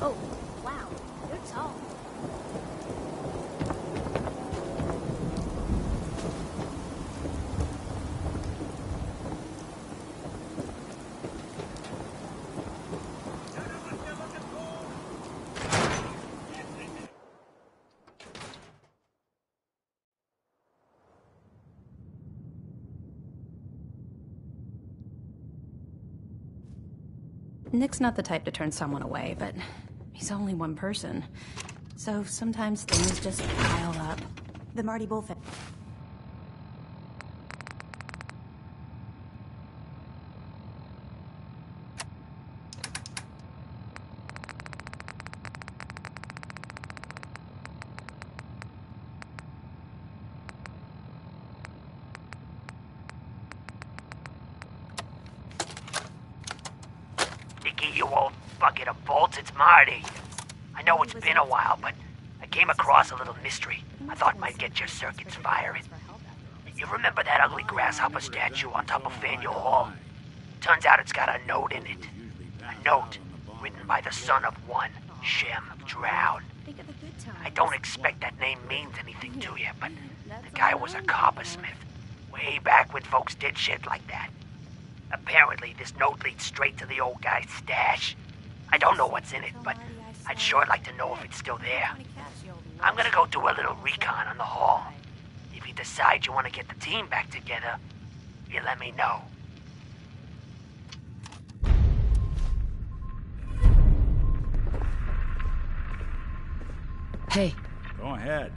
Speaker 14: Oh, wow. You're tall.
Speaker 5: Nick's not the type to turn someone away, but he's only one person. So sometimes things just pile up. The Marty Bullfin.
Speaker 7: You old bucket of bolts, it's Marty. I know it's been a while, but I came across a little mystery I thought might get your circuits firing. You remember that ugly grasshopper statue on top of Faneuil Hall? Turns out it's got a note in it. A note written by the son of one, Shem Drown. I don't expect that name means anything to you, but the guy was a coppersmith. Way back when folks did shit like that. Apparently, this note leads straight to the old guy's stash. I don't know what's in it, but I'd sure like to know if it's still there.
Speaker 17: I'm gonna go do a little recon on the hall. If you decide you want to get the team back together, you let me know.
Speaker 3: Hey.
Speaker 11: Go ahead.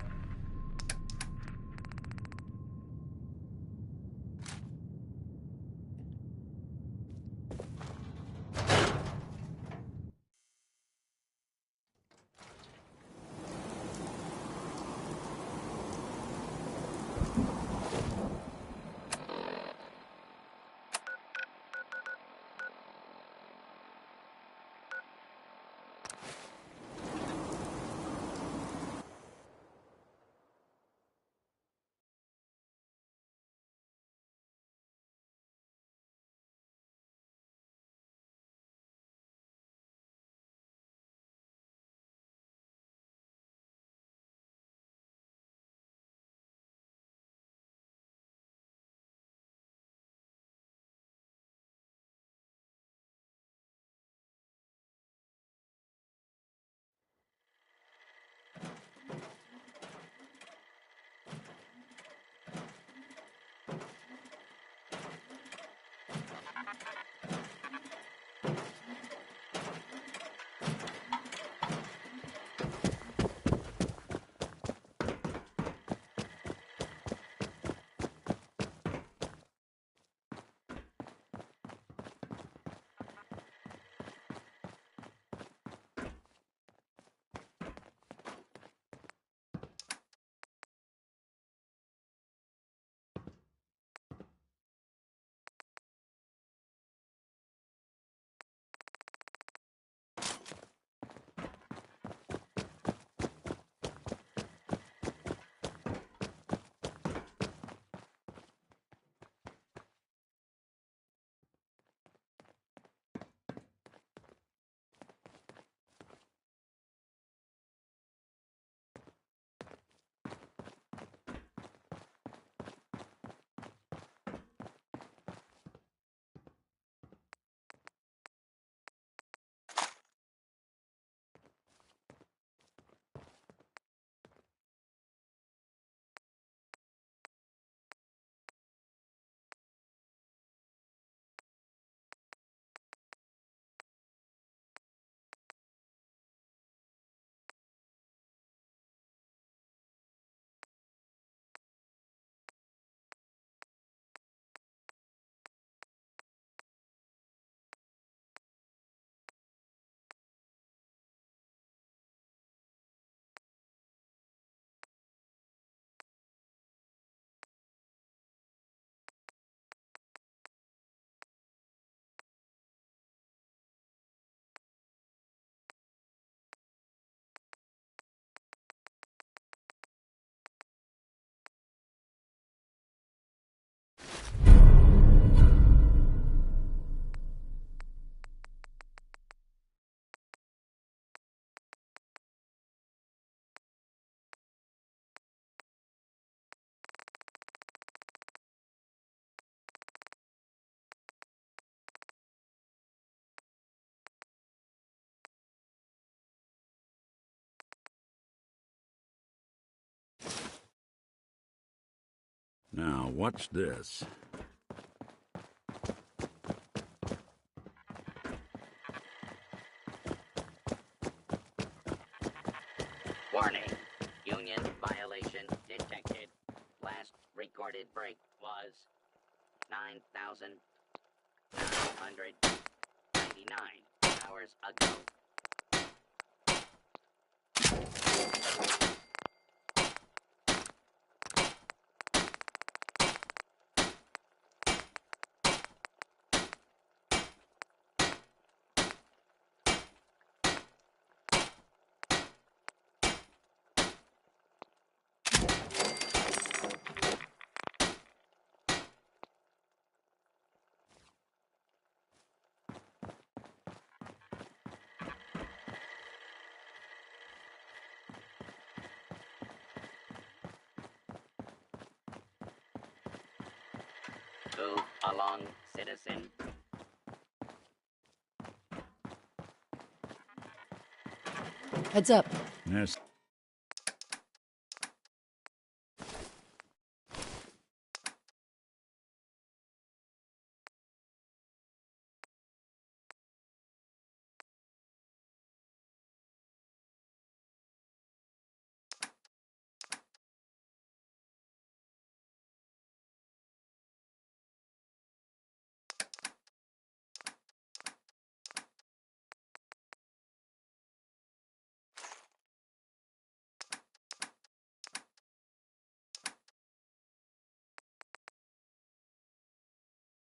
Speaker 11: Now, what's this?
Speaker 16: Warning. Union violation detected. Last recorded break was 9,999 hours ago. Move along, citizen.
Speaker 3: Heads up.
Speaker 11: Yes.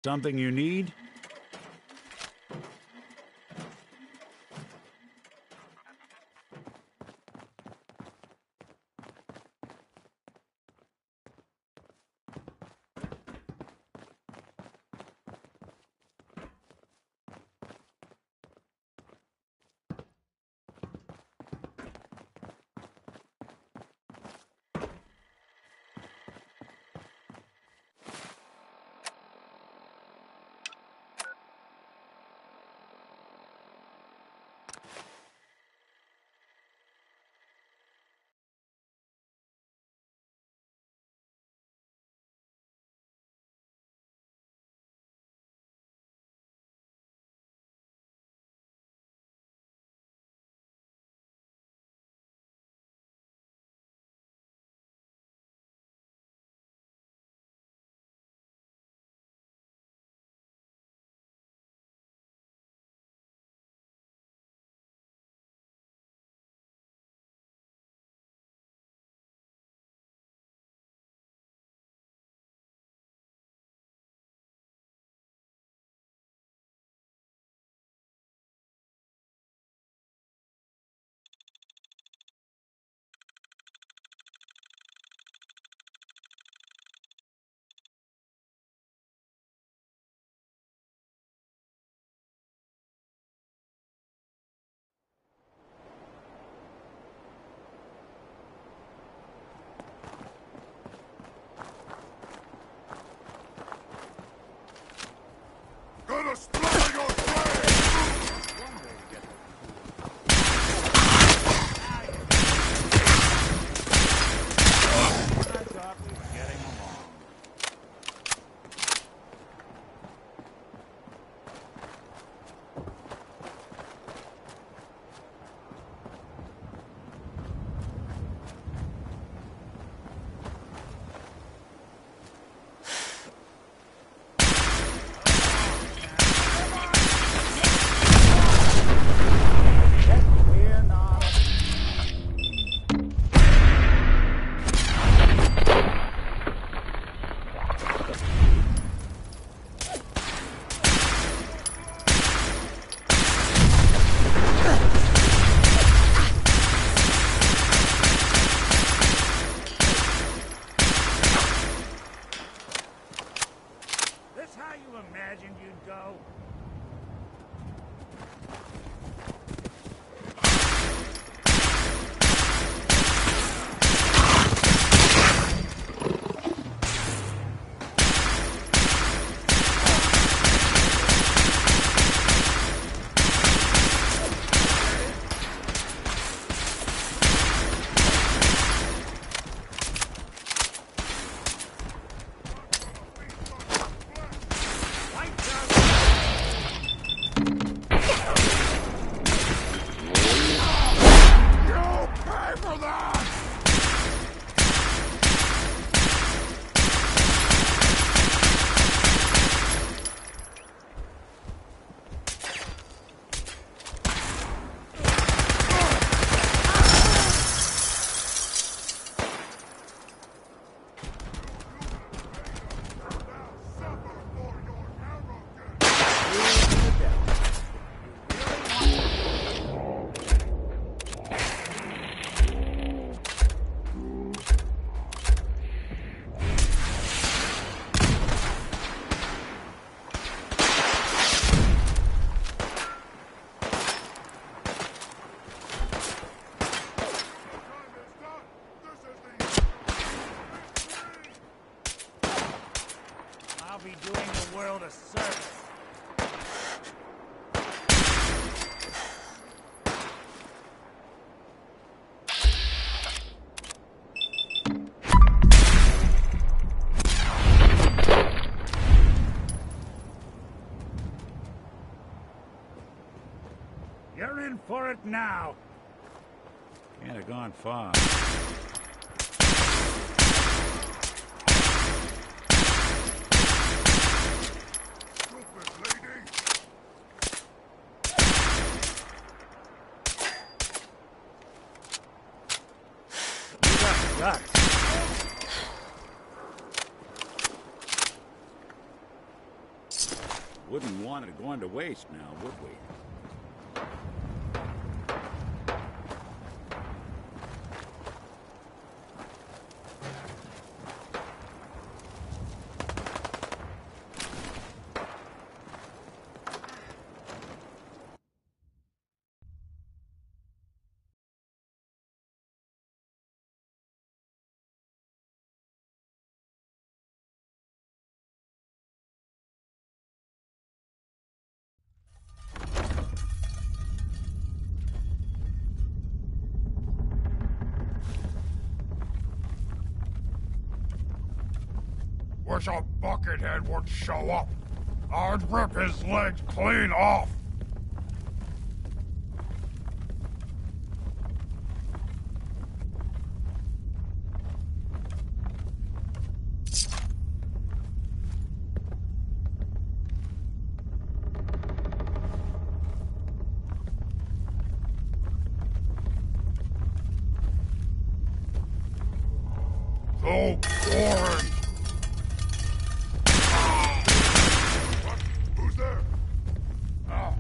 Speaker 11: Something you need?
Speaker 18: Gonna splatter your brain!
Speaker 11: I'll be doing the world a service. You're in for it now. Can't have gone far. Got it. Wouldn't want it going to waste now, would we?
Speaker 18: Wish a buckethead would show up. I'd rip his legs clean off. So boring. Who's there? Ah,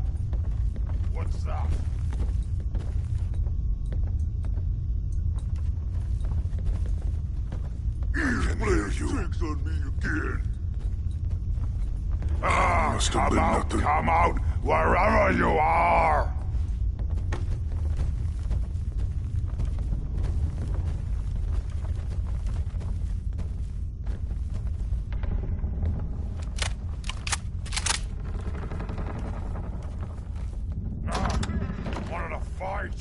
Speaker 18: what's that? You play tricks on me again. Ah, come out, wherever you are. Wanted to fight?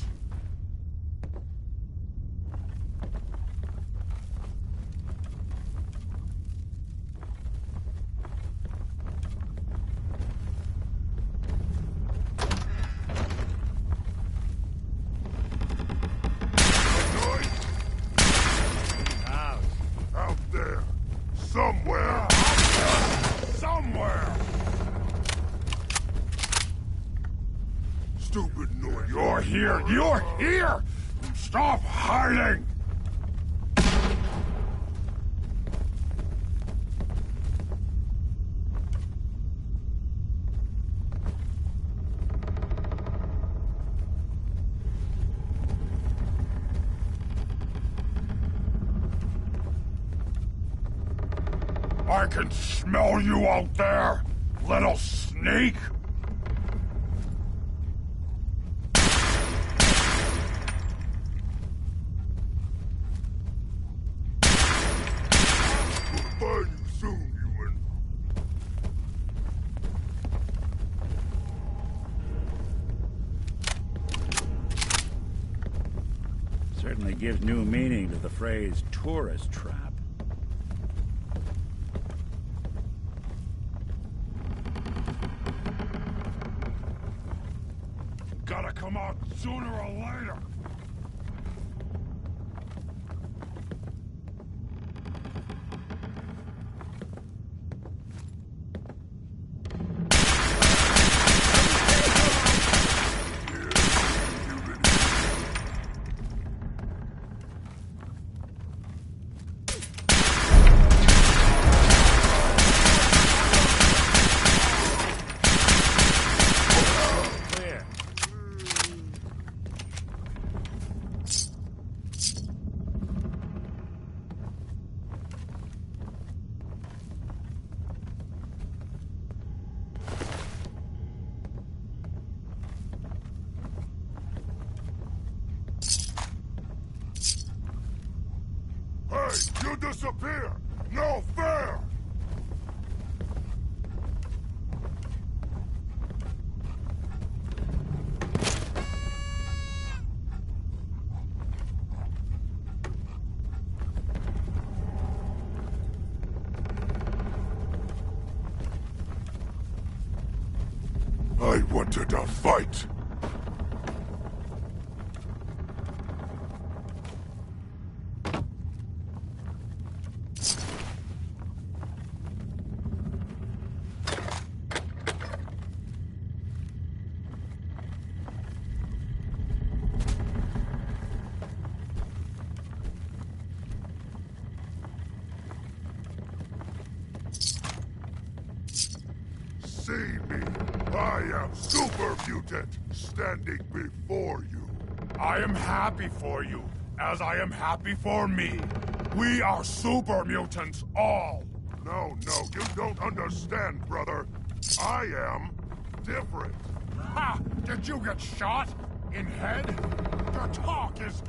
Speaker 18: Out there. Somewhere. Somewhere. Stupid noise. You're here! You're here! Stop hiding! I can smell you out there, little sneak! Find you soon, human.
Speaker 11: Certainly gives new meaning to the phrase tourist trap.
Speaker 18: Gotta come out sooner or later. Hey, you disappear! No fair! I wanted a fight. See me. mutant standing before you. I am happy for you, as I am happy for me. We are super mutants, all. No, you don't understand, brother. I am different. Ha! Did you get shot? In head? Your talk is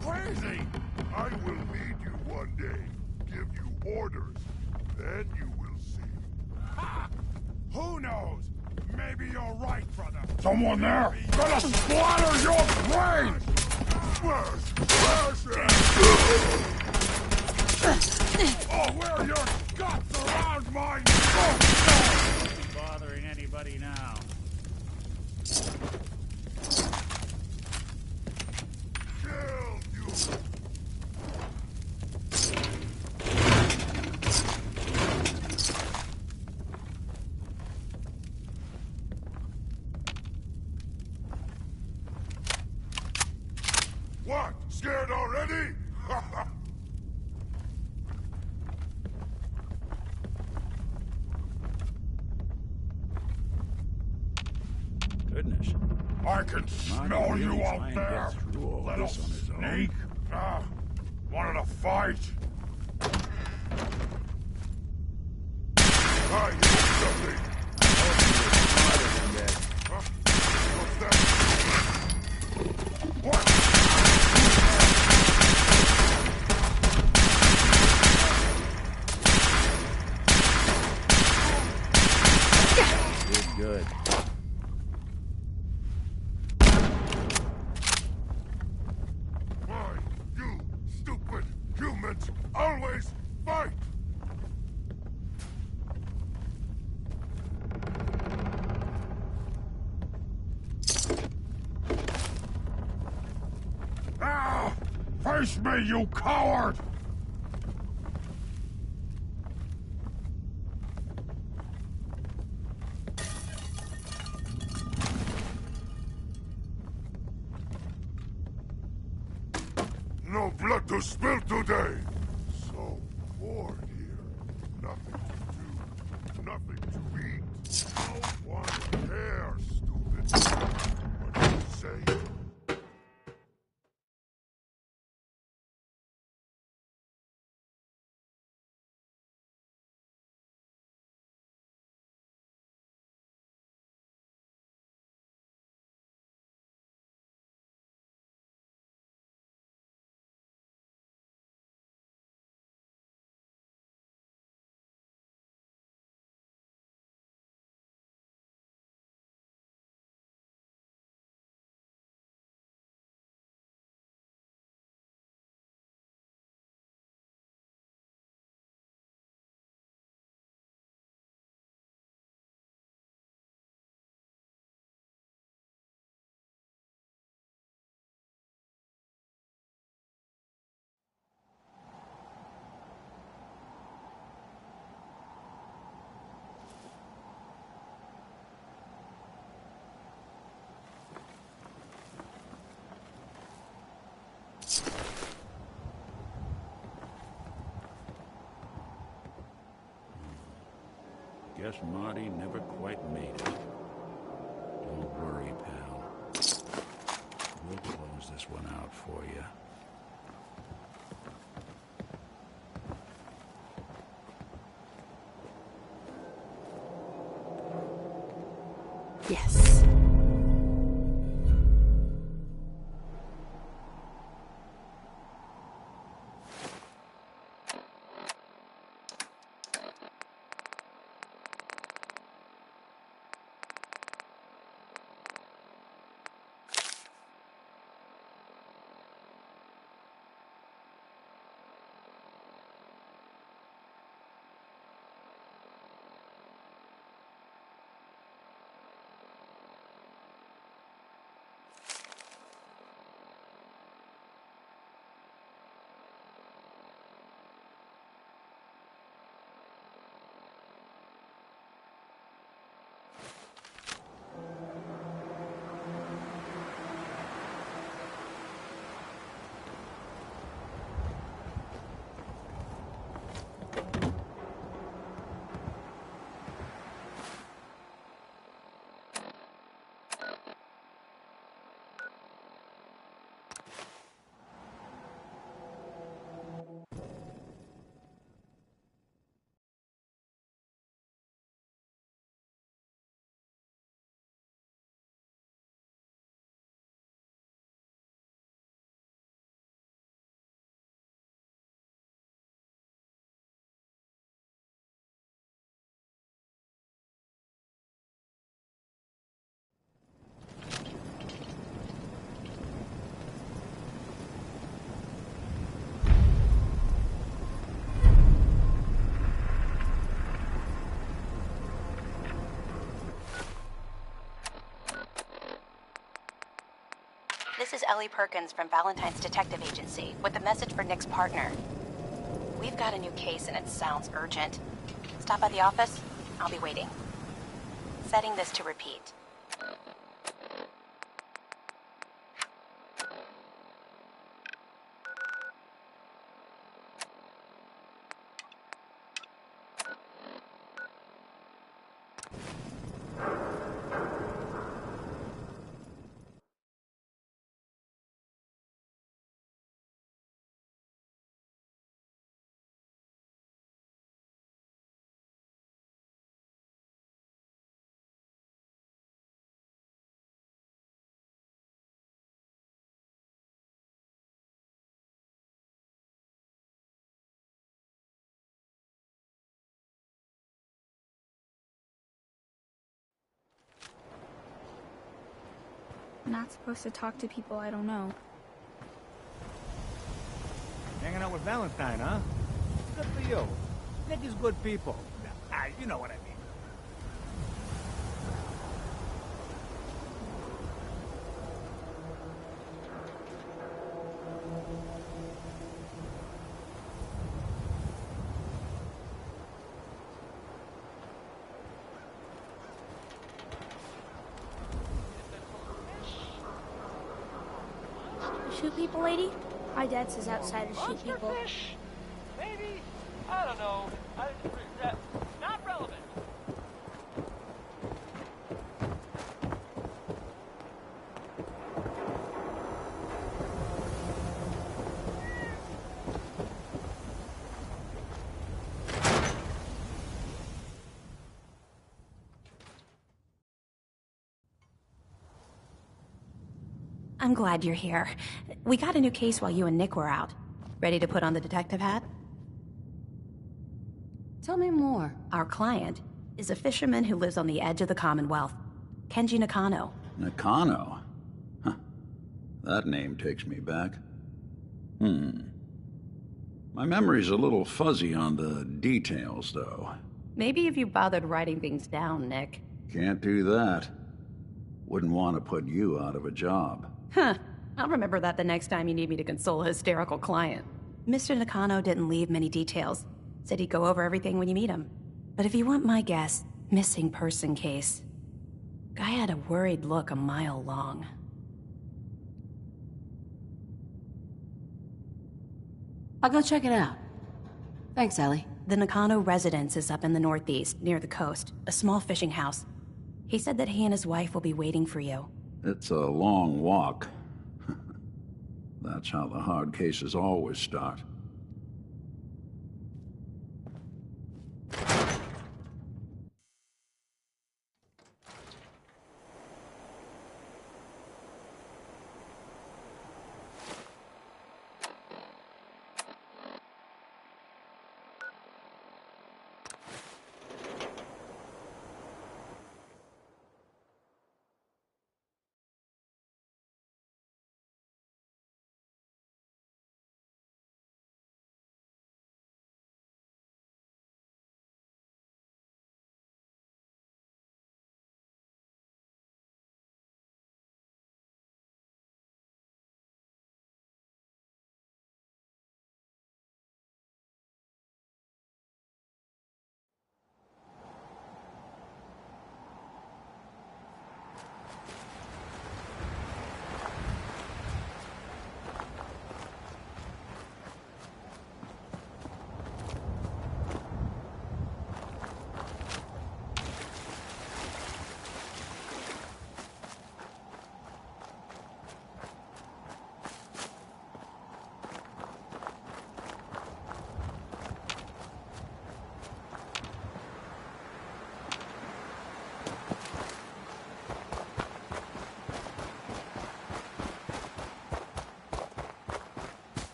Speaker 18: crazy! I will lead you one day, give you orders. Then you will see. Ha! Who knows? Maybe you're right, brother. Someone there! Gonna splatter your brains! Smash! Oh, where your guts around my neck!
Speaker 11: Bothering anybody now?
Speaker 18: Kill you! What? Scared already?
Speaker 11: Goodness.
Speaker 18: I can smell you out there, little snake. Wanted to fight? I hear something. What's that? What?
Speaker 11: Good.
Speaker 18: Why, you stupid humans always fight! Ah! Face me, you coward! No blood to spill today! So bored here. Nothing to do, nothing to eat. No one cares, stupid. What do you say?
Speaker 11: Guess Marty never quite made it. Don't worry, pal. We'll close this one out for you.
Speaker 5: Yes. This is Ellie Perkins from Valentine's Detective Agency with a message for Nick's partner. We've got a new case and it sounds urgent. Stop by the office. I'll be waiting. Setting this to repeat.
Speaker 19: I'm not supposed to talk to people I don't know.
Speaker 4: Hanging out with Valentine, huh? Good for you. Nick is good people. You know what I mean.
Speaker 19: Shoot people, lady? My dad says outsiders shoot people.
Speaker 10: Fish? Maybe? I don't know. Not relevant.
Speaker 5: I'm glad you're here. We got a new case while you and Nick were out. Ready to put on the detective hat?
Speaker 3: Tell me more.
Speaker 5: Our client is a fisherman who lives on the edge of the Commonwealth. Kenji Nakano.
Speaker 11: Nakano? Huh. That name takes me back. My memory's a little fuzzy on the details, though.
Speaker 5: Maybe if you bothered writing things down, Nick.
Speaker 11: Can't do that. Wouldn't want to put you out of a job.
Speaker 5: Huh. I'll remember that the next time you need me to console a hysterical client. Mr. Nakano didn't leave many details. Said he'd go over everything when you meet him. But if you want my guess, missing person case. Guy had a worried look a mile long.
Speaker 3: I'll go check it out. Thanks, Ellie.
Speaker 5: The Nakano residence is up in the northeast, near the coast. A small fishing house. He said that he and his wife will be waiting for you.
Speaker 11: It's a long walk. That's how the hard cases always start.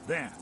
Speaker 11: There.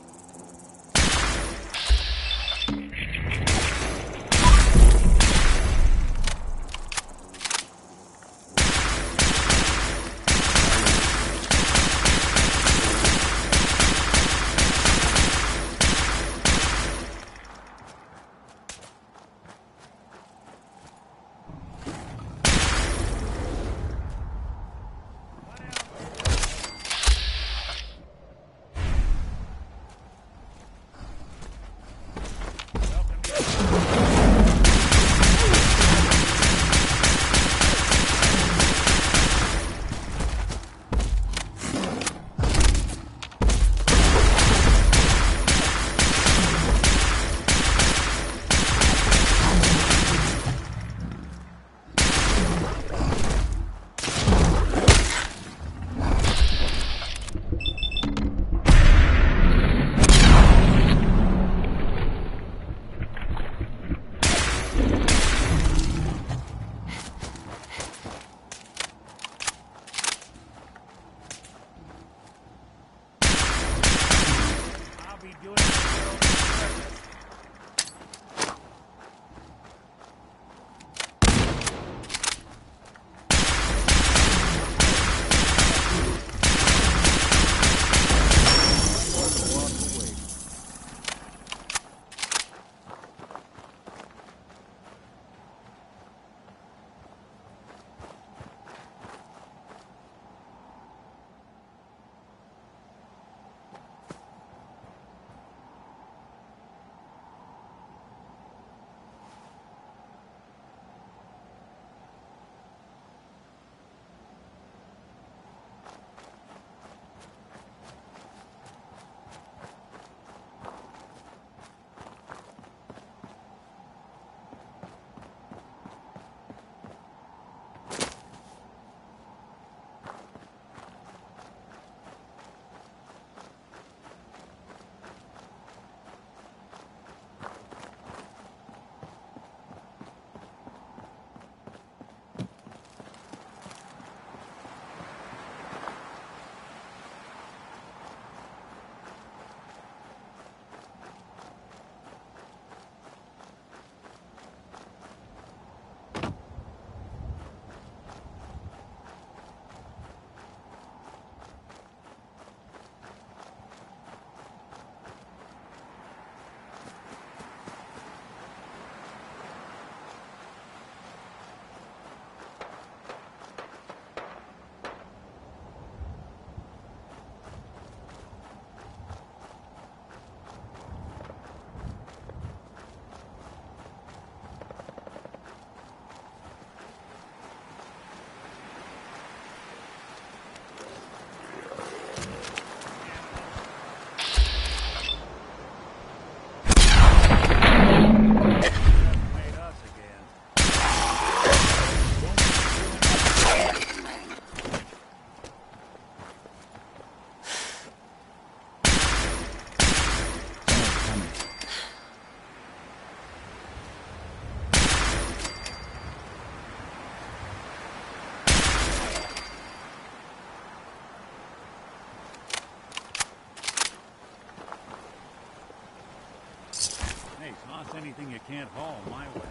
Speaker 11: Toss anything you can't haul my way.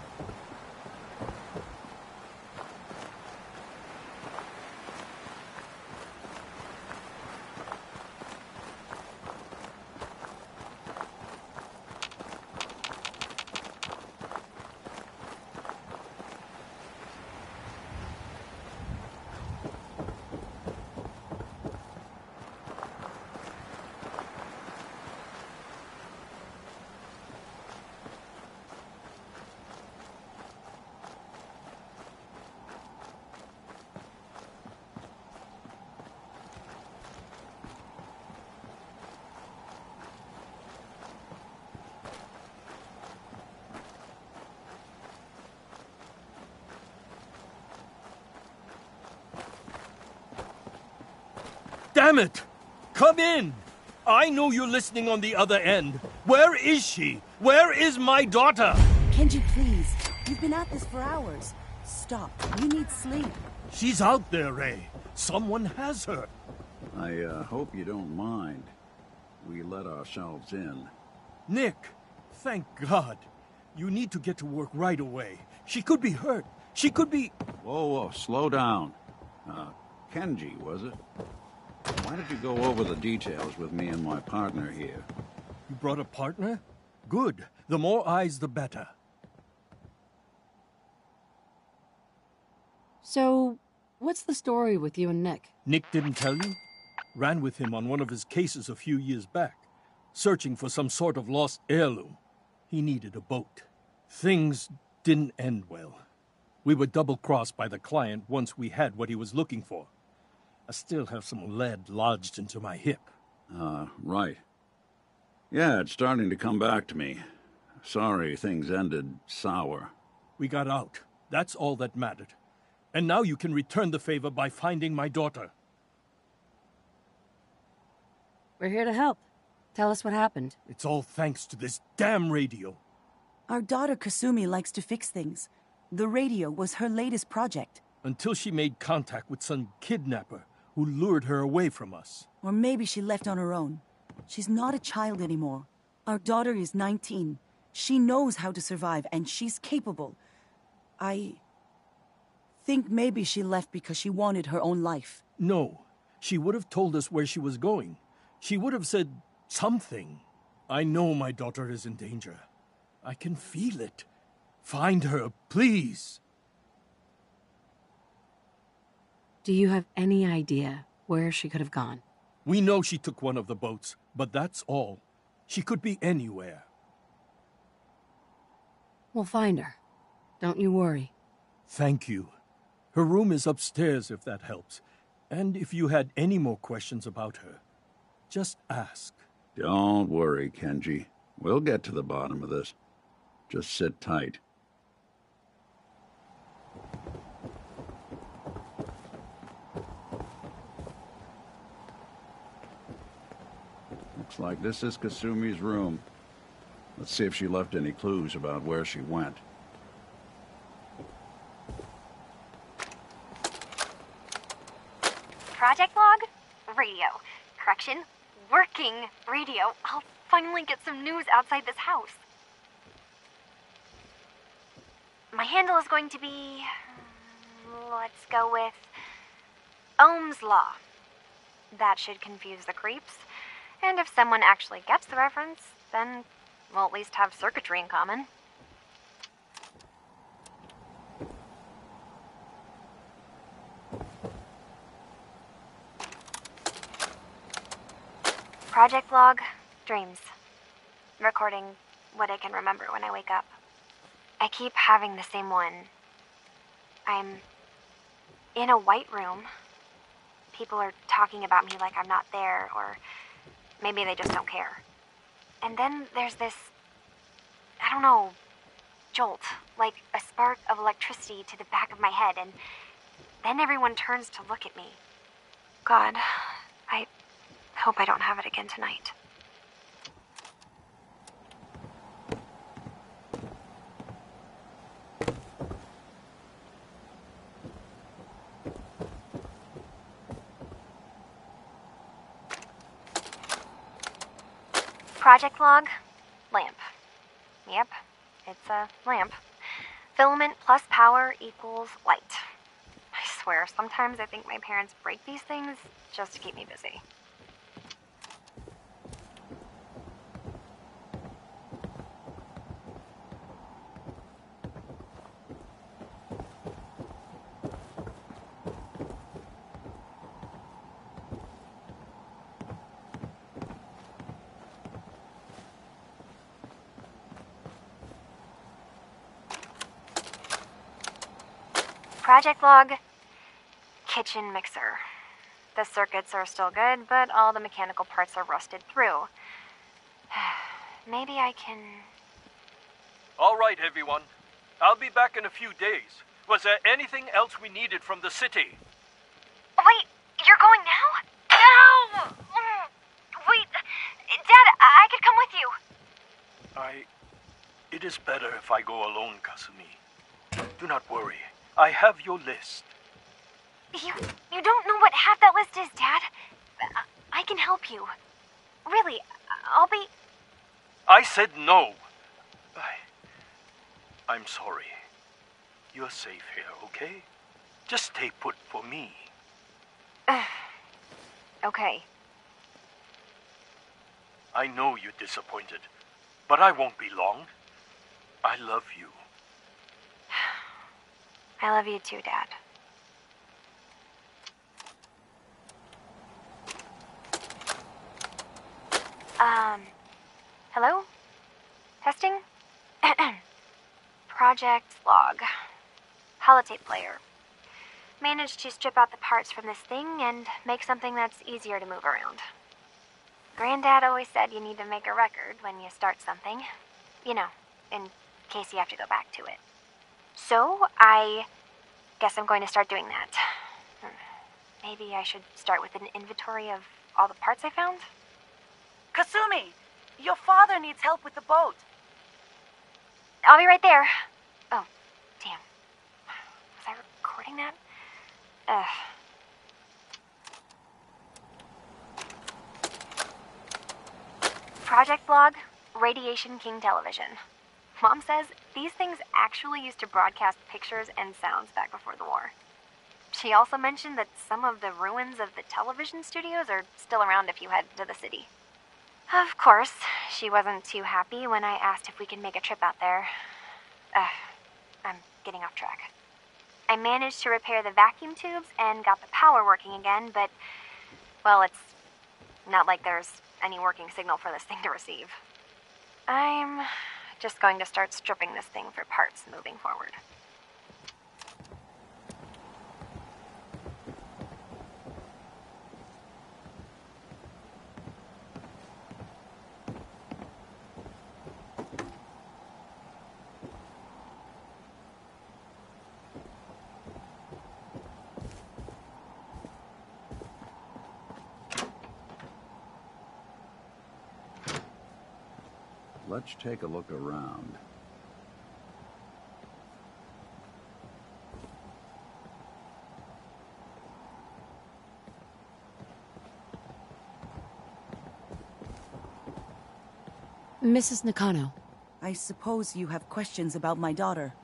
Speaker 13: Damn it! Come in! I know you're listening on the other end. Where is she? Where is my daughter?
Speaker 1: Kenji, please. You've been at this for hours. Stop. You need sleep.
Speaker 13: She's out there, Ray. Someone has her.
Speaker 11: I hope you don't mind. we let ourselves in.
Speaker 13: Nick, thank God. You need to get to work right away. She could be hurt. She could be...
Speaker 11: Whoa, slow down. Kenji, was it? Why don't you go over the details with me and my partner here?
Speaker 13: You brought a partner? Good. The more eyes, the better.
Speaker 3: So, what's the story with you and Nick?
Speaker 13: Nick didn't tell you? Ran with him on one of his cases a few years back, searching for some sort of lost heirloom. He needed a boat. Things didn't end well. We were double-crossed by the client once we had what he was looking for. I still have some lead lodged into my hip.
Speaker 11: Right. Yeah, it's starting to come back to me. Sorry things ended sour.
Speaker 13: We got out. That's all that mattered. And now you can return the favor by finding my daughter.
Speaker 3: We're here to help. Tell us what happened.
Speaker 13: It's all thanks to this damn radio.
Speaker 1: Our daughter Kasumi likes to fix things. The radio was her latest project.
Speaker 13: Until she made contact with some kidnapper who lured her away from us.
Speaker 1: Or maybe she left on her own. She's not a child anymore. Our daughter is 19. She knows how to survive, and she's capable. I think maybe she left because she wanted her own life.
Speaker 13: No. She would have told us where she was going. She would have said something. I know my daughter is in danger. I can feel it. Find her, please.
Speaker 3: Do you have any idea where she could have gone?
Speaker 13: We know she took one of the boats, but that's all. She could be anywhere.
Speaker 3: We'll find her. Don't you worry.
Speaker 13: Thank you. Her room is upstairs if that helps. And if you had any more questions about her, just ask.
Speaker 11: Don't worry, Kenji. We'll get to the bottom of this. Just sit tight. Looks like this is Kasumi's room. Let's see if she left any clues about where she went.
Speaker 20: Project log? Radio. Correction, working radio. I'll finally get some news outside this house. My handle is going to be... let's go with... Ohm's Law. That should confuse the creeps. And if someone actually gets the reference, then we'll at least have circuitry in common. Project log, dreams. Recording what I can remember when I wake up. I keep having the same one. I'm in a white room. People are talking about me like I'm not there, or maybe they just don't care. And then there's this, I don't know, jolt, like a spark of electricity to the back of my head, and then everyone turns to look at me. God, I hope I don't have it again tonight. Project log, lamp. Yep, it's a lamp. Filament plus power equals light. I swear, sometimes I think my parents break these things just to keep me busy. Project log, kitchen mixer. The circuits are still good, but all the mechanical parts are rusted through. Maybe I can...
Speaker 13: All right, everyone. I'll be back in a few days. Was there anything else we needed from the city?
Speaker 20: Wait, you're going now? No! Wait, Dad, I could come with you.
Speaker 13: It is better if I go alone, Kasumi. Do not worry. I have your list.
Speaker 20: You don't know what half that list is, Dad. I can help you. Really, I'll be...
Speaker 21: I said no. I'm sorry. You're safe here, okay? Just stay put for me.
Speaker 20: Okay.
Speaker 21: I know you're disappointed, but I won't be long. I love you.
Speaker 20: I love you too, Dad. Hello? Testing? Project Log. Holotape player. Managed to strip out the parts from this thing and make something that's easier to move around. Granddad always said you need to make a record when you start something. You know, in case you have to go back to it. So, I guess I'm going to start doing that. Maybe I should start with an inventory of all the parts I found?
Speaker 1: Kasumi! Your father needs help with the boat.
Speaker 20: I'll be right there. Oh, damn. Was I recording that? Project Log, Radiation King Television. Mom says these things actually used to broadcast pictures and sounds back before the war. She also mentioned that some of the ruins of the television studios are still around if you head to the city. Of course, she wasn't too happy when I asked if we could make a trip out there. I'm getting off track. I managed to repair the vacuum tubes and got the power working again, but, well, it's not like there's any working signal for this thing to receive. I'm just going to start stripping this thing for parts moving forward.
Speaker 12: Let's take a look around.
Speaker 3: Mrs. Nakano.
Speaker 1: I suppose you have questions about my daughter.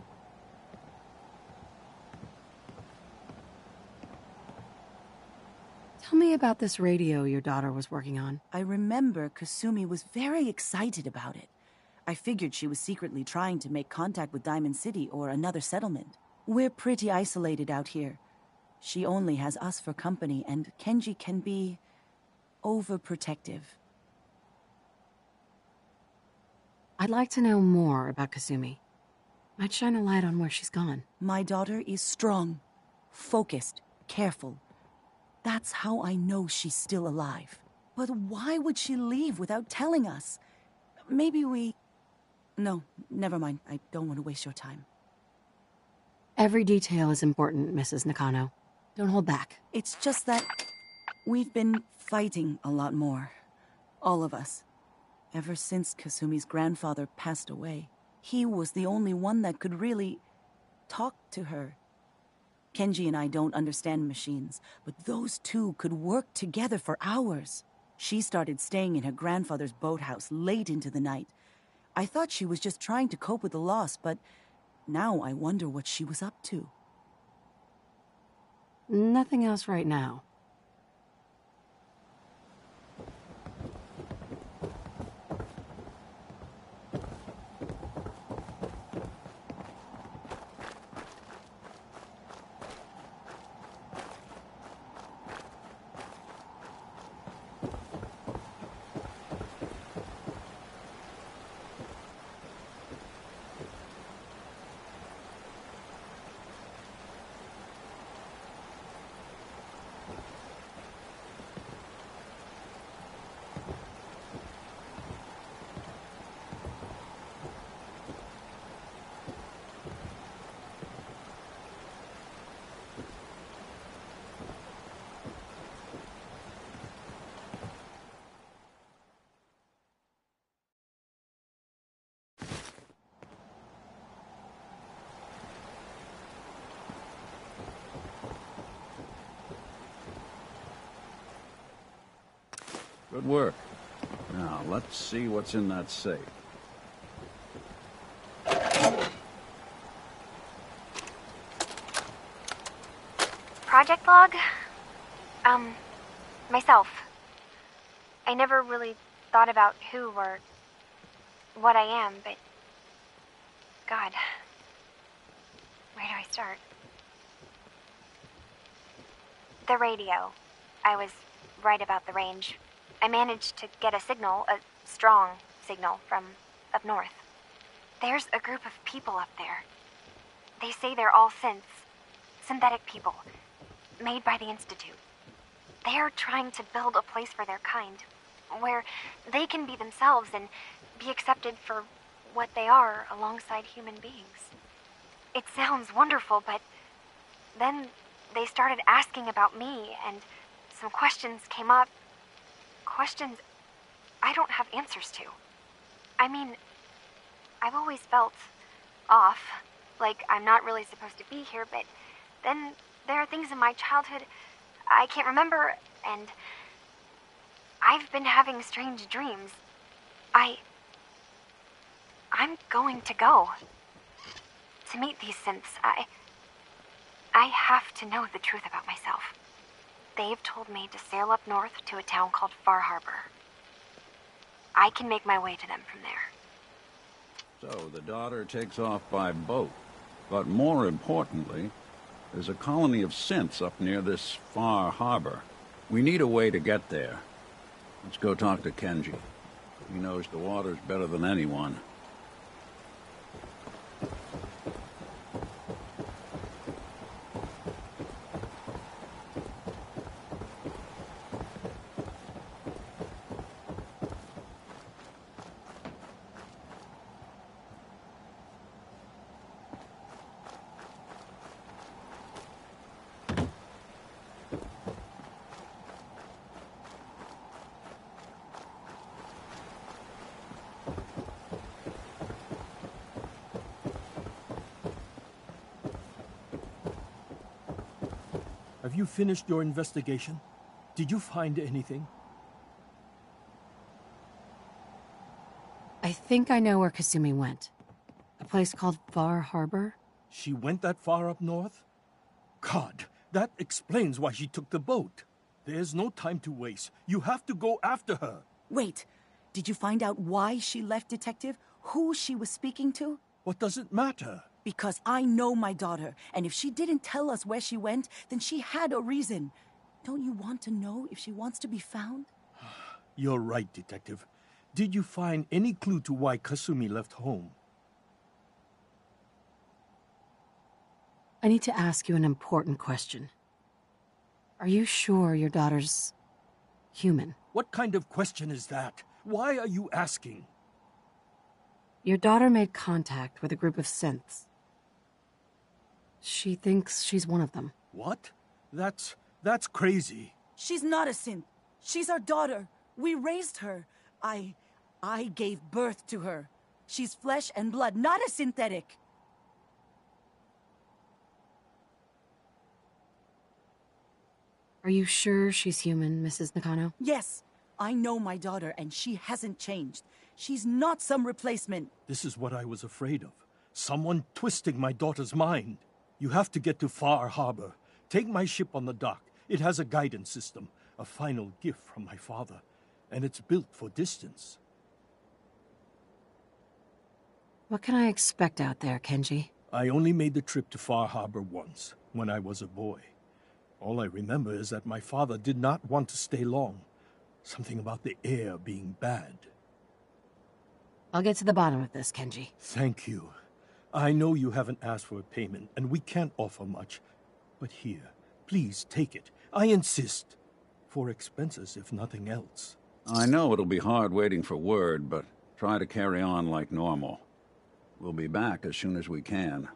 Speaker 3: Tell me about this radio your daughter was working on.
Speaker 1: I remember Kasumi was very excited about it. I figured she was secretly trying to make contact with Diamond City or another settlement. We're pretty isolated out here. She only has us for company, and Kenji can be overprotective.
Speaker 3: I'd like to know more about Kasumi. Might shine a light on where she's gone.
Speaker 1: My daughter is strong, focused, careful. That's how I know she's still alive. But why would she leave without telling us? Maybe we... No, never mind. I don't want to waste your time.
Speaker 3: Every detail is important, Mrs. Nakano. Don't hold back.
Speaker 1: It's just that we've been fighting a lot more. All of us. Ever since Kasumi's grandfather passed away. He was the only one that could really talk to her. Kenji and I don't understand machines, but those two could work together for hours. She started staying in her grandfather's boathouse late into the night. I thought she was just trying to cope with the loss, but now I wonder what she was up to.
Speaker 3: Nothing else right now.
Speaker 12: Good work.
Speaker 11: Now, let's see what's in that safe.
Speaker 20: Project log? Myself. I never really thought about who or what I am, but... God. Where do I start? The radio. I was right about the range. I managed to get a signal, a strong signal, from up north. There's a group of people up there. They say they're all synths. Synthetic people. Made by the Institute. They're trying to build a place for their kind, where they can be themselves and be accepted for what they are alongside human beings. It sounds wonderful, but then they started asking about me, and some questions came up. Questions I don't have answers to. I mean, I've always felt off, like I'm not really supposed to be here, but then there are things in my childhood I can't remember, and I've been having strange dreams. I'm going to go. To meet these synths, I have to know the truth about myself. They've told me to sail up north to a town called Far Harbor. I can make my way to them from there.
Speaker 11: So, the daughter takes off by boat. But more importantly, there's a colony of synths up near this Far Harbor. We need a way to get there. Let's go talk to Kenji. He knows the waters better than anyone.
Speaker 13: Have you finished your investigation? Did you find anything?
Speaker 3: I think I know where Kasumi went. A place called Far Harbor?
Speaker 13: She went that far up north? God, that explains why she took the boat. There's no time to waste. You have to go after her.
Speaker 1: Wait, did you find out why she left, Detective? Who she was speaking to?
Speaker 13: What does it matter?
Speaker 1: Because I know my daughter, and if she didn't tell us where she went, then she had a reason. Don't you want to know if she wants to be found?
Speaker 13: You're right, Detective. Did you find any clue to why Kasumi left home?
Speaker 3: I need to ask you an important question. Are you sure your daughter's human?
Speaker 13: What kind of question is that? Why are you asking?
Speaker 3: Your daughter made contact with a group of synths. She thinks she's one of them.
Speaker 13: What? That's crazy.
Speaker 1: She's not a synth. She's our daughter. We raised her. I gave birth to her. She's flesh and blood, not a synthetic.
Speaker 3: Are you sure she's human, Mrs. Nakano?
Speaker 1: Yes. I know my daughter, and she hasn't changed. She's not some replacement.
Speaker 13: This is what I was afraid of. Someone twisting my daughter's mind. You have to get to Far Harbor. Take my ship on the dock. It has a guidance system, a final gift from my father, and it's built for distance.
Speaker 3: What can I expect out there, Kenji?
Speaker 13: I only made the trip to Far Harbor once, when I was a boy. All I remember is that my father did not want to stay long. Something about the air being bad.
Speaker 3: I'll get to the bottom of this, Kenji.
Speaker 13: Thank you. I know you haven't asked for a payment, and we can't offer much. But here, please take it. I insist. For expenses, if nothing else.
Speaker 11: I know it'll be hard waiting for word, but try to carry on like normal. We'll be back as soon as we can.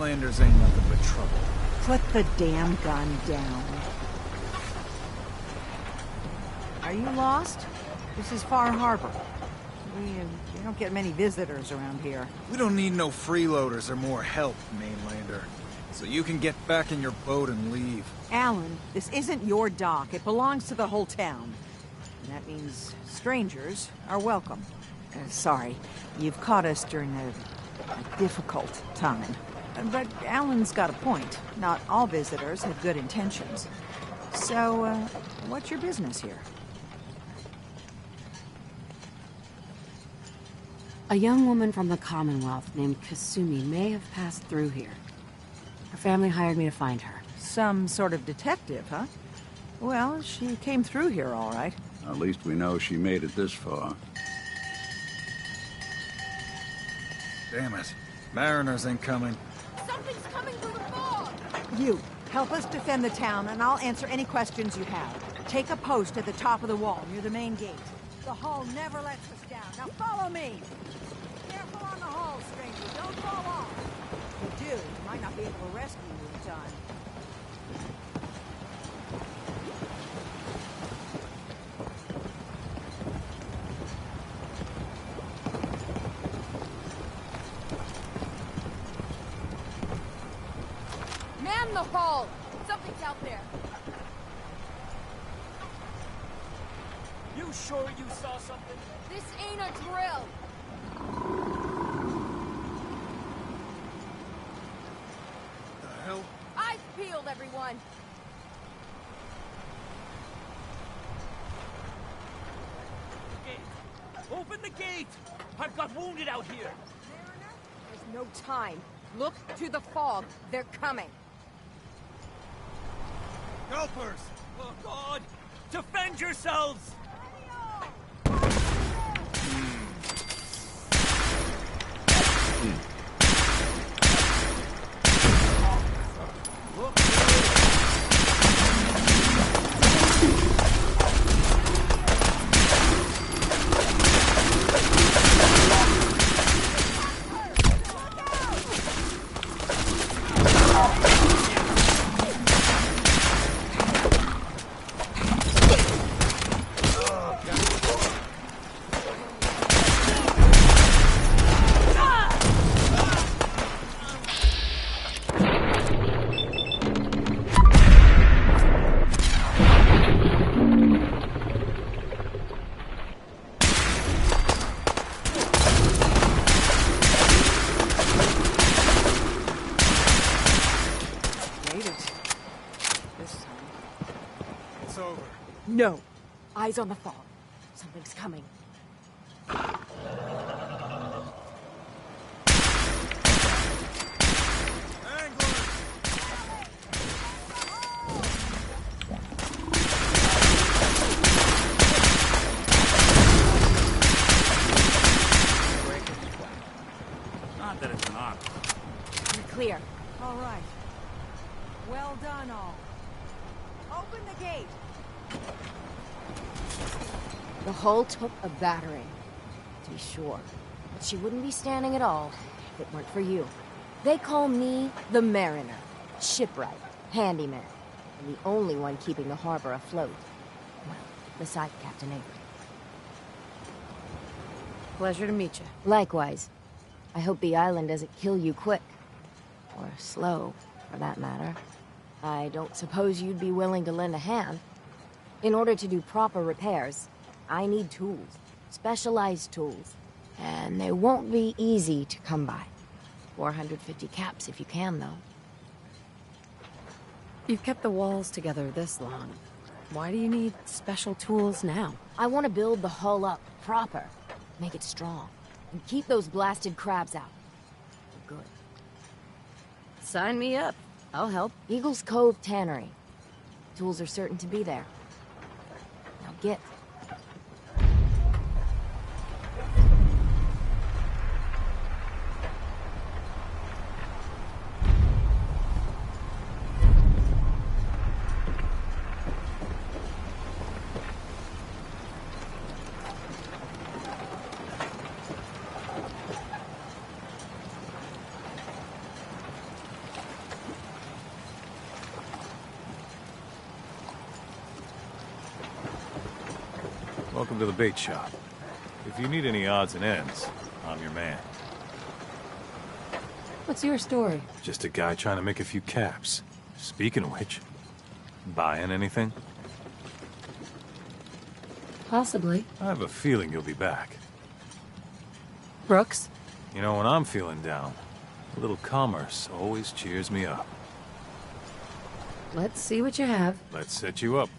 Speaker 12: mainlanders ain't nothing but trouble.
Speaker 6: Put the damn gun down. Are you lost? This is Far Harbor. We don't get many visitors around here.
Speaker 12: We don't need no freeloaders or more help, mainlander. So you can get back in your boat and leave.
Speaker 6: Alan, this isn't your dock. It belongs to the whole town. And that means strangers are welcome. Sorry, you've caught us during a difficult time. But Alan's got a point. Not all visitors have good intentions. So, what's your business here?
Speaker 3: A young woman from the Commonwealth named Kasumi may have passed through here. Her family hired me to find her.
Speaker 6: Some sort of detective, huh? Well, she came through here all right.
Speaker 22: At least we know she made it this far.
Speaker 12: Damn it. Mariners ain't coming.
Speaker 14: Something's coming through the fog!
Speaker 6: You, help us defend the town, and I'll answer any questions you have. Take a post at the top of the wall, near the main gate. The hull never lets us down. Now follow me! Careful on the hull, stranger. Don't fall off. If you do, we might not be able to rescue you in time.
Speaker 14: Man the hull! Something's out there.
Speaker 10: You sure you saw something?
Speaker 14: This ain't a drill.
Speaker 12: The hell?
Speaker 14: Eyes peeled, everyone.
Speaker 10: Open the gate! I've got wounded out here.
Speaker 14: There's no time. Look to the fog. They're coming.
Speaker 10: Helpers! Oh, God! Defend yourselves!
Speaker 14: No. Eyes on the fog. Something's coming.
Speaker 11: Not that it's an option.
Speaker 14: You're clear.
Speaker 6: All right. Well done, all. Open the gate.
Speaker 14: The hull took a battering, to be sure. But she wouldn't be standing at all if it weren't for you. They call me the Mariner, shipwright, handyman, and the only one keeping the harbor afloat. Well, beside Captain Avery.
Speaker 3: Pleasure to meet you.
Speaker 14: Likewise. I hope the island doesn't kill you quick. Or slow, for that matter. I don't suppose you'd be willing to lend a hand. In order to do proper repairs, I need tools. Specialized tools. And they won't be easy to come by. 450 caps if you can, though.
Speaker 3: You've kept the walls together this long. Why do you need special tools now?
Speaker 14: I want to build the hull up, proper. Make it strong. And keep those blasted crabs out. Good.
Speaker 3: Sign me up. I'll help.
Speaker 14: Eagles Cove Tannery. Tools are certain to be there. Now get.
Speaker 2: Welcome to the bait shop. If you need any odds and ends, I'm your man.
Speaker 3: What's your story?
Speaker 2: Just a guy trying to make a few caps. Speaking of which, buying anything?
Speaker 3: Possibly.
Speaker 2: I have a feeling you'll be back.
Speaker 3: Brooks?
Speaker 2: You know, when I'm feeling down, a little commerce always cheers me up.
Speaker 3: Let's see what you have.
Speaker 2: Let's set you up.